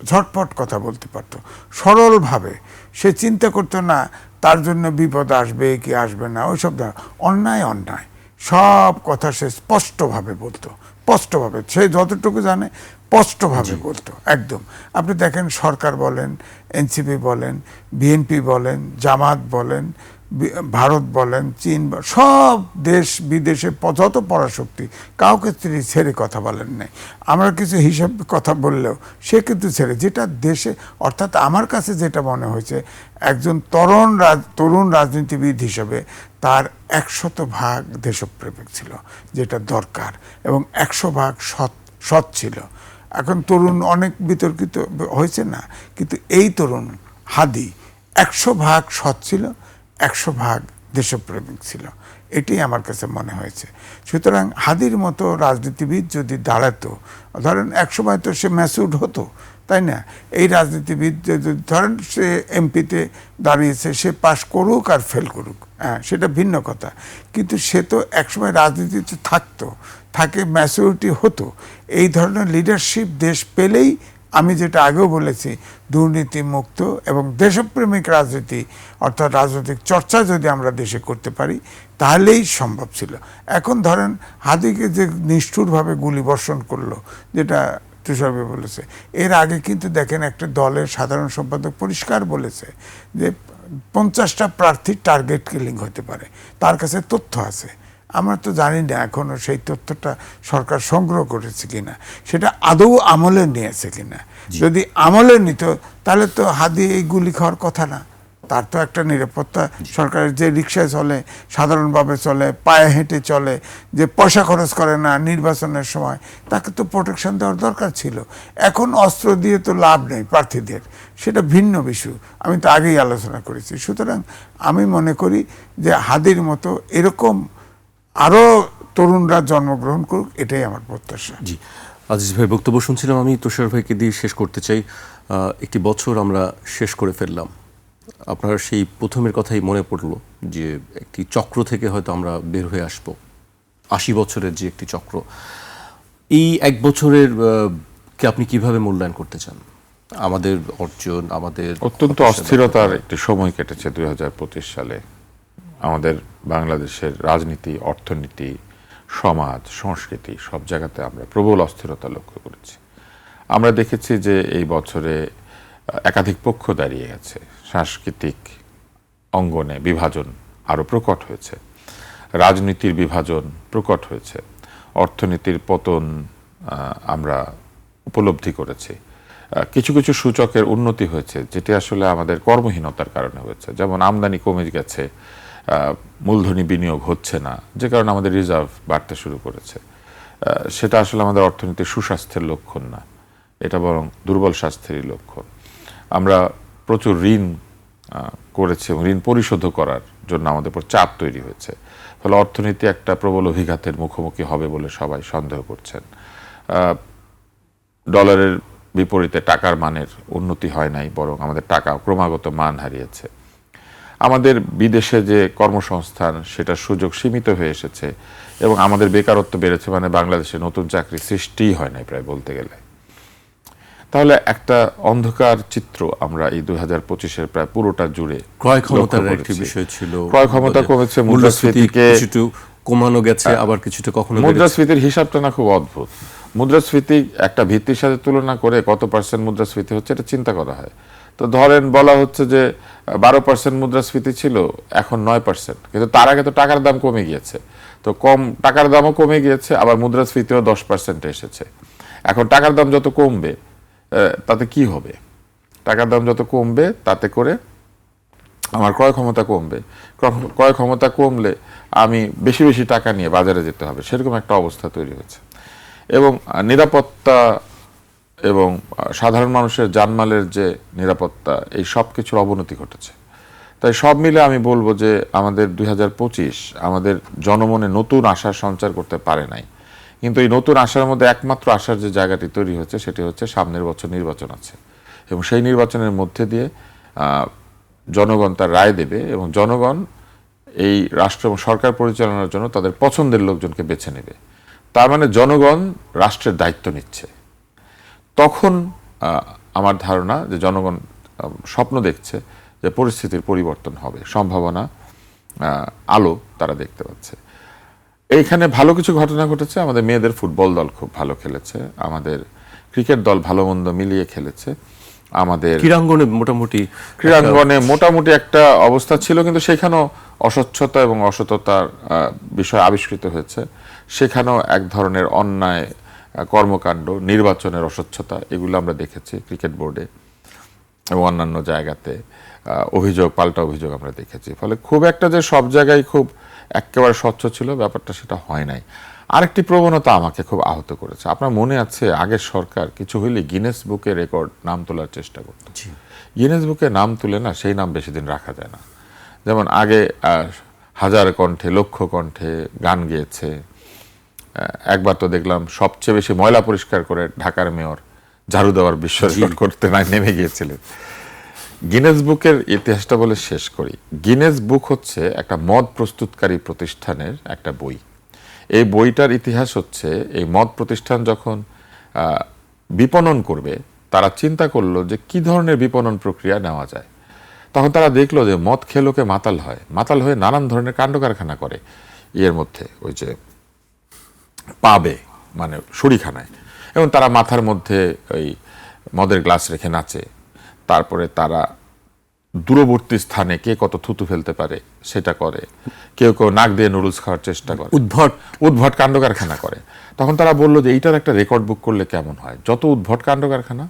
ঝটপট কথা বলতে পারতো সরলভাবে। সে চিন্তা করতো না তার জন্য বিপদ আসবে কি আসবে না, ওইসব অন্যায় সব কথা সে স্পষ্টভাবে বলতো, স্পষ্টভাবে, সে যতটুকু জানে স্পষ্টভাবে বলতো একদম। আপনি দেখেন, সরকার বলেন, এনসিপি বলেন, বিএনপি বলেন, জামাত বলেন, ভারত বলেন, চীন, সব দেশ বিদেশে যত পরাশক্তি, কাউকে তিনি ছেড়ে কথা বলেন নাই। আমরা কিছু হিসাব কথা বললেও সে কিন্তু ছেড়ে, যেটা দেশে, অর্থাৎ আমার কাছে যেটা মনে হয়েছে, একজন তরুণ রাজনীতিবিদ হিসেবে তার 100% দেশপ্রেমিক ছিল, যেটা দরকার, এবং 100% সৎ ছিল। এখন তরুণ অনেক বিতর্কিত হয়েছে না, কিন্তু এই তরুণ হাদি 100% সৎ ছিল, 100% দেশপ্রেমিক ছিল। এটাই আমার কাছে মনে হয়েছে। সুতরাং হাদির মতো রাজনীতিবিদ যদি দাঁড়াতো, ধরেন একসময় তো সে ম্যাসুড হতো, তাই না? এই রাজনীতিবিদ যদি ধরেন সে এমপিতে দাঁড়িয়েছে, সে পাশ করুক আর ফেল করুক, হ্যাঁ, সেটা ভিন্ন কথা, কিন্তু সে তো একসময় রাজনীতিতে থাকে, ম্যাচুরিটি হতো। এই ধরনের লিডারশিপ দেশ পেলেই, আমি যেটা আগেও বলেছি, দুর্নীতি মুক্ত এবং দেশপ্রেমিক রাজনীতি, অর্থাৎ রাজনৈতিক চর্চা যদি আমরা দেশে করতে পারি, তাহলেই সম্ভব ছিল। এখন ধরেন হাদিকে যে নিষ্ঠুরভাবে গুলি বর্ষণ করলো, যেটা তুষার ভাই বলেছে। এর আগে কিন্তু দেখেন একটা দলের সাধারণ সম্পাদক পরিষ্কার বলেছে যে 50টা প্রার্থী টার্গেট কিলিং হতে পারে, তার কাছে তথ্য আছে। আমরা তো জানি না এখনো সেই তথ্যটা সরকার সংগ্রহ করেছে কিনা, সেটা আদৌ আমলে নিয়েছে কিনা। যদি আমলে নিত তাহলে তো হাদি এই গুলি খাওয়ার কথা না। তার তো একটা নিরাপত্তা, সরকারের যে রিক্সায় চলে, সাধারণভাবে চলে, পায়ে হেঁটে চলে, যে পয়সা খরচ করে না নির্বাচনের সময়, তাকে তো প্রোটেকশন দেওয়ার দরকার ছিল। এখন অস্ত্র দিয়ে তো লাভ নেই প্রার্থীদের, সেটা ভিন্ন বিষয়, আমি তো আগেই আলোচনা করেছি। সুতরাং আমি মনে করি যে হাদির মতো এরকম আরও তরুণরা জন্মগ্রহণ করুক, এটাই আমার প্রত্যাশা। জি, আজিজ ভাই বক্তব্য শুনছিলাম, আমি তুষার ভাইকে দিয়ে শেষ করতে চাই। একটি বছর আমরা শেষ করে ফেললাম, আপনার সেই প্রথমের কথাই মনে পড়লো যে একটি চক্র থেকে হয়তো আমরা বের হয়ে আসব, 80 বছরের যে একটি চক্র। এই এক বছরের কে আপনি কিভাবে মূল্যায়ন করতে চান? আমাদের অর্জন, আমাদের অত্যন্ত অস্থিরতার একটি সময় কেটেছে 2025 সালে। আমাদের বাংলাদেশের রাজনীতি, অর্থনীতি, সমাজ, সংস্কৃতি সব জায়গাতে আমরা প্রবল অস্থিরতা লক্ষ্য করেছি। আমরা দেখেছি যে এই বছরে একাধিক পক্ষ দাঁড়িয়ে গেছে, সাংস্কৃতিক অঙ্গনে বিভাজন আরও প্রকট হয়েছে, রাজনীতির বিভাজন প্রকট হয়েছে, অর্থনীতির পতন আমরা উপলব্ধি করেছি। কিছু কিছু সূচকের উন্নতি হয়েছে যেটি আসলে আমাদের কর্মহীনতার কারণে হয়েছে, যেমন আমদানি কমে গেছে, মূলধনী বিনিয়োগ হচ্ছে না, যে কারণে আমাদের রিজার্ভ বাড়তে শুরু করেছে। সেটা আসলে আমাদের অর্থনীতির সুস্বাস্থ্যের লক্ষণ না, এটা বরং দুর্বল স্বাস্থ্যেরই লক্ষণ। আমরা প্রচুর ঋণ করেছি এবং ঋণ পরিশোধ করার জন্য আমাদের উপর চাপ তৈরি হয়েছে, ফলে অর্থনীতি একটা প্রবল অভিঘাতের মুখোমুখি হবে বলে সবাই সন্দেহ করছেন। ডলারের বিপরীতে টাকার মানের উন্নতি হয় নাই, বরং আমাদের টাকা ক্রমাগত মান হারিয়েছে। আমাদের বিদেশে যে কর্মসংস্থান, সেটার সুযোগ সীমিত হয়ে এসেছে এবং আমাদের বেকারত্ব বেড়েছে, মানে বাংলাদেশে নতুন চাকরি সৃষ্টিই হয় নাই প্রায় বলতে গেলে। তাহলে একটা অন্ধকার চিত্র আমরা এই 2025-এর প্রায় পুরোটা জুড়ে ক্রয় ক্ষমতার একটি বিষয় ছিল, ক্রয় ক্ষমতা কমেছে, মুদ্রাস্ফীতিকে কিছুটা কমানো গেছে, আবার কিছুটা কখনো মুদ্রাস্ফীতির হিসাবটা না খুব অদ্ভুত। মুদ্রাস্ফীতি একটা ভিত্তির সাথে তুলনা করে কত পার্সেন্ট মুদ্রাস্ফীতি হচ্ছে এটা চিন্তা করা হয়। তো ধরেন বলা হচ্ছে যে 12% মুদ্রাস্ফীতি ছিল, এখন 9%, কিন্তু তার আগে তো টাকার দাম কমে গিয়েছে, তো কম টাকার দামও কমে গিয়েছে, আবার মুদ্রাস্ফীতিও 10% এসেছে। এখন টাকার দাম যত কমবে তাতে কি হবে? টাকার দাম যত কমবে তাতে করে আমার ক্রয় ক্ষমতা কমবে, ক্রয় ক্ষমতা কমলে আমি বেশি বেশি টাকা নিয়ে বাজারে যেতে হবে, সেরকম একটা অবস্থা তৈরি হয়েছে। এবং নিরাপত্তা এবং সাধারণ মানুষের জানমালের যে নিরাপত্তা, এই সব কিছুর অবনতি ঘটেছে। তাই সব মিলে আমি বলবো যে আমাদের 2025 আমাদের জনমনে নতুন আশার সঞ্চার করতে পারে নাই, কিন্তু এই নতুন আশার মধ্যে একমাত্র আশার যে জায়গাটি তৈরি হচ্ছে সেটি হচ্ছে সামনের বছর নির্বাচন আছে, এবং সেই নির্বাচনের মধ্যে দিয়ে জনগণ তার রায় দেবে এবং জনগণ এই রাষ্ট্র এবং সরকার পরিচালনার জন্য তাদের পছন্দের লোকজনকে বেছে নেবে। তার মানে জনগণ রাষ্ট্রের দায়িত্ব নিচ্ছে। তখন আমার ধারণা যে জনগণ স্বপ্ন দেখছে যে পরিস্থিতির পরিবর্তন হবে, সম্ভাবনা আলো তারা দেখতে পাচ্ছে। এইখানে ভালো কিছু ঘটনা ঘটেছে। আমাদের মেয়েদের ফুটবল দল খুব ভালো খেলেছে, আমাদের ক্রিকেট দল ভালো মন্দ মিলিয়ে খেলেছে, আমাদের ক্রীড়াঙ্গনে মোটামুটি একটা অবস্থা ছিল, কিন্তু সেখানেও অস্বচ্ছতা এবং অসততার বিষয় আবিষ্কৃত হয়েছে। সেখানেও এক ধরনের অন্যায় কর্মকাণ্ড, নির্বাচনের অস্বচ্ছতা, এগুলো আমরা দেখেছি ক্রিকেট বোর্ডে এবং অন্যান্য জায়গাতে। অভিযোগ পাল্টা অভিযোগ আমরা দেখেছি। ফলে খুব একটা যে সব জায়গায় খুব একেবারে স্বচ্ছ ছিল ব্যাপারটা, সেটা হয় নাই। আরেকটি প্রবণতা আমাকে খুব আহত করেছে। আপনার মনে আছে আগের সরকার কিছু হইলে গিনেস বুকে রেকর্ড নাম তোলার চেষ্টা করত। গিনেস বুকে নাম তুলে না, সেই নাম বেশি দিন রাখা যায় না। যেমন আগে হাজার কণ্ঠে, লক্ষ কণ্ঠে গান গেয়েছে। একবার তো দেখলাম সবচেয়ে বেশি ময়লা পরিষ্কার করে ঢাকার মেয়র ঝাড়ু দেওয়ার বিশ্ব রেকর্ড করতে নেমে গিয়েছিলেন। গিনেস বুকের ইতিহাসটা বলে শেষ করি। গিনেস বুক হচ্ছে একটা মদ প্রস্তুতকারী প্রতিষ্ঠানের একটা বই। এই বইটার ইতিহাস হচ্ছে, এই মদ প্রতিষ্ঠান যখন বিপণন করবে, তারা চিন্তা করলো যে কি ধরনের বিপণন প্রক্রিয়া নেওয়া যায়। তখন তারা দেখলো যে মদ খেয়ে লোকে মাতাল হয়, মাতাল হয়ে নানান ধরনের কাণ্ড কারখানা করে। এর মধ্যে ওই যে পাবে, মানে শরীখানায়, এবং তারা মাথার মধ্যে ওই মদের গ্লাস রেখে নাচে, তারপরে তারা দূরবর্তী স্থানে কে কত থুতু ফেলতে পারে সেটা করে, কেউ কেউ নাক দিয়ে নুডলস খাওয়ার চেষ্টা করে, উদ্ভট কাণ্ড কারখানা করে। তখন তারা বললো যে এইটার একটা রেকর্ড বুক করলে কেমন হয়, যত উদ্ভট কাণ্ড কারখানা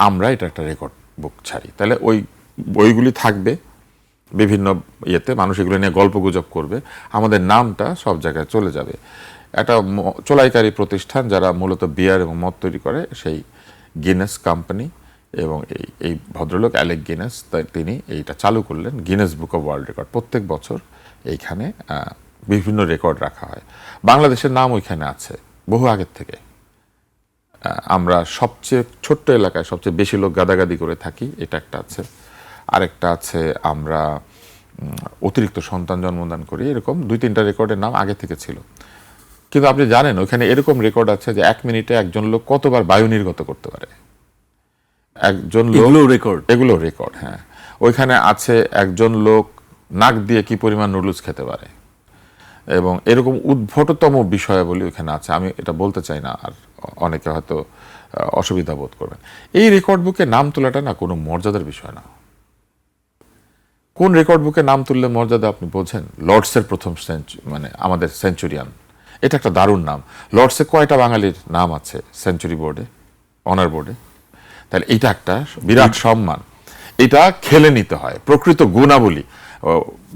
আমরা এটা একটা রেকর্ড বুক ছাড়ি, তাহলে ওই বইগুলি থাকবে বিভিন্ন ইয়েতে, মানুষ এগুলো নিয়ে গল্প গুজব করবে, আমাদের নামটা সব জায়গায় চলে যাবে। একটা চোলাইকারী প্রতিষ্ঠান যারা মূলত বিয়ার এবং মদ তৈরি করে, সেই গিনেস কোম্পানি এবং এই ভদ্রলোক অ্যালেক গিনেস, তিনি এইটা চালু করলেন, Guinness book of world record. প্রত্যেক বছর এইখানে বিভিন্ন রেকর্ড রাখা হয়। বাংলাদেশের নাম ওইখানে আছে বহু আগের থেকে। আমরা সবচেয়ে ছোট্ট এলাকায় সবচেয়ে বেশি লোক গাদাগাদি করে থাকি, এটা একটা আছে। আরেকটা আছে আমরা অতিরিক্ত সন্তান জন্মদান করি, এরকম 2-3টা রেকর্ডের নাম আগে থেকে ছিল। কিন্তু আপনি জানেন ওইখানে এরকম রেকর্ড আছে যে 1 মিনিটে একজন লোক কতবার বায়ু নির্গত করতে পারে, একজন লোক, এগুলো রেকর্ড। হ্যাঁ, ওইখানে আছে একজন লোক নাক দিয়ে কি পরিমাণ নুডলস খেতে পারে, এবং এরকম উদ্ভটতম বিষয়াবলী ওইখানে আছে। আমি এটা বলতে চাই না, আর অনেকে হয়তো অসুবিধা বোধ করবেন। এই রেকর্ড বুকে নাম তোলাটা না কোনো মর্যাদার বিষয় না। কোন রেকর্ড বুকে নাম তুললে মর্যাদা আপনি বোঝেন? লর্ডসের প্রথম মানে আমাদের সেঞ্চুরিয়ান, এটা একটা দারুণ নাম। লর্ডসে কয়টা বাঙালির নাম আছে সেঞ্চুরি বোর্ডে, অনার বোর্ডে? তাহলে এটা একটা বিরাট সম্মান। এটা খেলে নিতে হয়, প্রকৃত গুণাবলী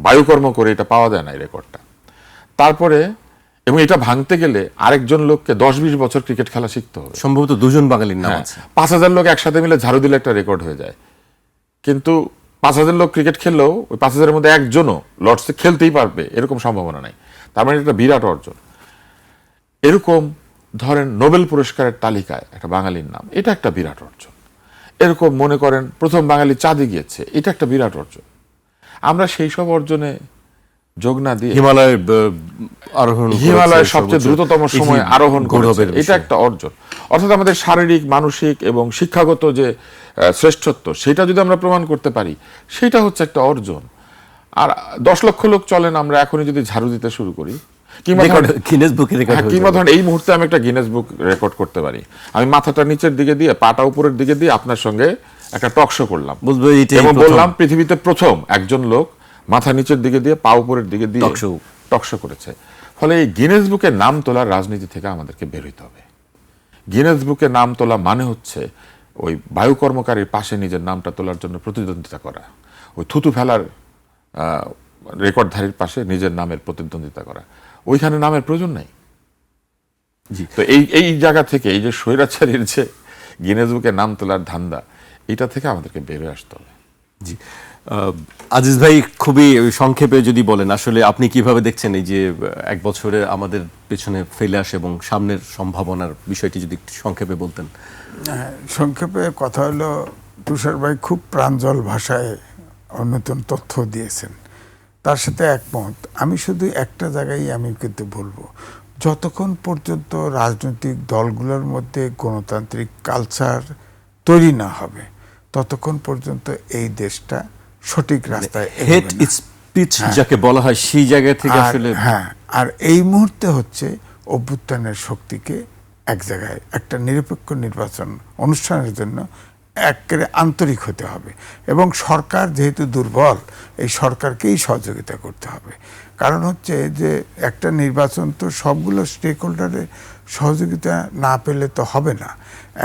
বায়ুকর্ম করে এটা পাওয়া যায় না এই রেকর্ডটা। তারপরে এবং এটা ভাঙতে গেলে আরেকজন লোককে 10-20 বছর ক্রিকেট খেলা শিখতে হবে, সম্ভবত 2জন বাঙালির নাম আছে। 5000 লোক একসাথে মিলে ঝাড়ু দিলে একটা রেকর্ড হয়ে যায়, কিন্তু 5000 লোক ক্রিকেট খেললেও ওই 5000-এর মধ্যে একজনও লর্ডসে খেলতেই পারবে এরকম সম্ভাবনা নাই। তার মানে এটা বিরাট অর্জন। এরকম ধরেন নোবেল পুরস্কারের তালিকায় একটা বাঙালির নাম, এটা একটা বিরাট অর্জন। এরকম মনে করেন প্রথম বাঙালি চাঁদে গিয়েছে, এটা একটা বিরাট অর্জন। আমরা সেই সব অর্জনে যোগ না দিয়ে হিমালয়ের সবচেয়ে দ্রুততম সময় আরোহণ করেছে, এটা একটা অর্জন। অর্থাৎ আমাদের শারীরিক, মানসিক এবং শিক্ষাগত যে শ্রেষ্ঠত্ব, সেটা যদি আমরা প্রমাণ করতে পারি, সেটা হচ্ছে একটা অর্জন। আর 10 লক্ষ লোক চলেন, আমরা এখনই যদি ঝাড়ু দিতে শুরু করি, কিংবা ধরেন এই মুহূর্তে আমি একটা গিনেস বুক রেকর্ড করতে পারি, আমি মাথাটা নিচের দিকে দিয়ে পাটা উপরের দিকে দিয়ে আপনার সঙ্গে একটা টক শো করলাম এবং বললাম পৃথিবীতে প্রথম একজন লোক মাথা নিচের দিকে দিয়ে পা উপরের দিকে দিয়ে টক শো করেছে। ফলে এই গিনেস বুকে নাম তোলার রাজনীতি থেকে আমাদেরকে বের হইতে হবে। গিনেস বুকে নাম তোলা মানে হচ্ছে ওই বায়ু কর্মকারীর পাশে নিজের নামটা তোলার জন্য প্রতিদ্বন্দ্বিতা করা, ওই থুতু ফেলার রেকর্ডধারীর পাশে নিজের নামের প্রতিদ্বন্দ্বিতা করা, ওইখানে নামের প্রয়োজন নাই। তো এই জায়গা থেকে এই যে স্বৈরাচারীর যে গিনেস বুকে নাম তোলার ধান্দা, এটা থেকে আমাদেরকে বেরোয় আসতে হবে। জি, আজিজ ভাই, খুবই সংক্ষেপে যদি বলেন আসলে আপনি কিভাবে দেখছেন এই যে 1 বছরে আমাদের পেছনে ফেলে আসে এবং সামনের সম্ভাবনার বিষয়টি যদি একটু সংক্ষেপে বলতেন। সংক্ষেপে কথা হলো, তুষার ভাই খুব প্রাঞ্জল ভাষায় নতুন তথ্য দিয়েছেন, তার সাথে একমত। আমি শুধু একটা জায়গায় আমি কিন্তু বলবো, যতক্ষণ পর্যন্ত রাজনৈতিক দলগুলোর মধ্যে গণতান্ত্রিক কালচার তৈরি না হবে, ততক্ষণ পর্যন্ত এই দেশটা সঠিক রাস্তায় হেট স্পিচ যাকে বলা হয়, সেই জায়গা থেকে আসলে আর এই মুহূর্তে হচ্ছে অভ্যুত্থানের শক্তিকে এক জায়গায় একটা নিরপেক্ষ নির্বাচন অনুষ্ঠানের জন্য একেবারে আন্তরিক হতে হবে, এবং সরকার যেহেতু দুর্বল, এই সরকারকেই সহযোগিতা করতে হবে। কারণ হচ্ছে যে একটা নির্বাচন তো সবগুলো স্টেক হোল্ডারের সহযোগিতা না পেলে তো হবে না।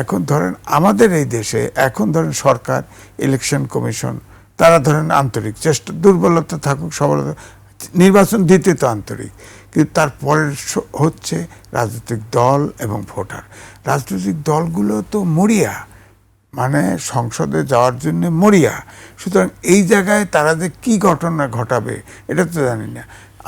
এখন ধরেন আমাদের এই দেশে এখন ধরেন সরকার, ইলেকশন কমিশন, তারা ধরেন আন্তরিক চেষ্টা, দুর্বলতা থাকুক সবলতা, নির্বাচন দিতে তো আন্তরিক, কিন্তু তারপরের হচ্ছে রাজনৈতিক দল এবং ভোটার। রাজনৈতিক দলগুলো তো মরিয়া, মানে সংসদে যাওয়ার জন্য মরিয়া। সুতরাং এই জায়গায় তারা যে কী ঘটনা ঘটাবে এটা তো জানি না।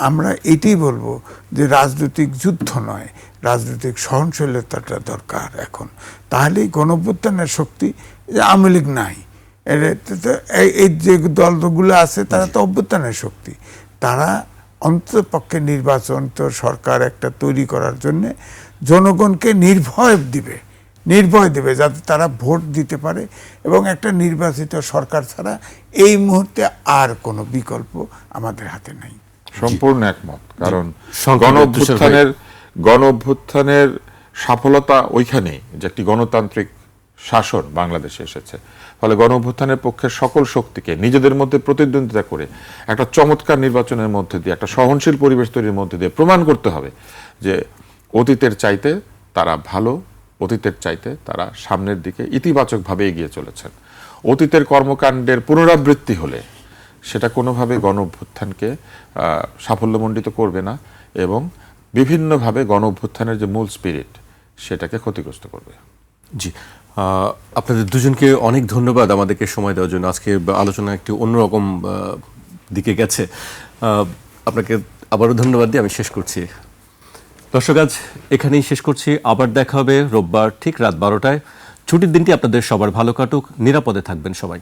আমরা এটাই বলবো যে রাজনৈতিক যুদ্ধ নয়, রাজনৈতিক সহনশীলতাটা দরকার এখন। তাহলেই গণঅভ্যুত্থানের শক্তি, যে আওয়ামী লীগ নাই, এই যে দলগুলো আছে তারা তো অভ্যুত্থানের শক্তি, তারা অন্ততপক্ষে নির্বাচন তো সরকার একটা তৈরি করার জন্যে জনগণকে নির্ভয় দেবে যাতে তারা ভোট দিতে পারে, এবং একটা নির্বাচিত সরকার ছাড়া এই মুহূর্তে আর কোনো বিকল্প আমাদের হাতে নাই। সম্পূর্ণ একমত। কারণ গণ অভ্যুত্থানের সফলতা ওইখানেই যে একটি গণতান্ত্রিক শাসন বাংলাদেশে এসেছে। ফলে গণ অভ্যুত্থানের পক্ষে সকল শক্তিকে নিজেদের মধ্যে প্রতিদ্বন্দ্বিতা করে একটা চমৎকার নির্বাচনের মধ্যে দিয়ে, একটা সহনশীল পরিবেশ তৈরির মধ্যে দিয়ে প্রমাণ করতে হবে যে অতীতের চাইতে তারা ভালো, অতীতের চাইতে তারা সামনের দিকে ইতিবাচকভাবে এগিয়ে চলেছেন। অতীতের কর্মকাণ্ডের পুনরাবৃত্তি হলে সেটা কোনোভাবে গণ অভ্যুত্থানকে সাফল্যমণ্ডিত করবে না এবং বিভিন্নভাবে গণ অভ্যুত্থানের যে মূল স্পিরিট সেটাকে ক্ষতিগ্রস্ত করবে। জি, আপনাদের দুজনকে অনেক ধন্যবাদ আমাদেরকে সময় দেওয়ার জন্য। আজকে আলোচনা একটু অন্যরকম দিকে গেছে। আপনাকে আবারও ধন্যবাদ দিয়ে আমি শেষ করছি। দর্শক, আজ এখানেই শেষ করছি। আবার দেখা হবে রোববার ঠিক রাত 12টায়। ছুটির দিনটি আপনাদের সবার ভালো কাটুক, নিরাপদে থাকবেন সবাই।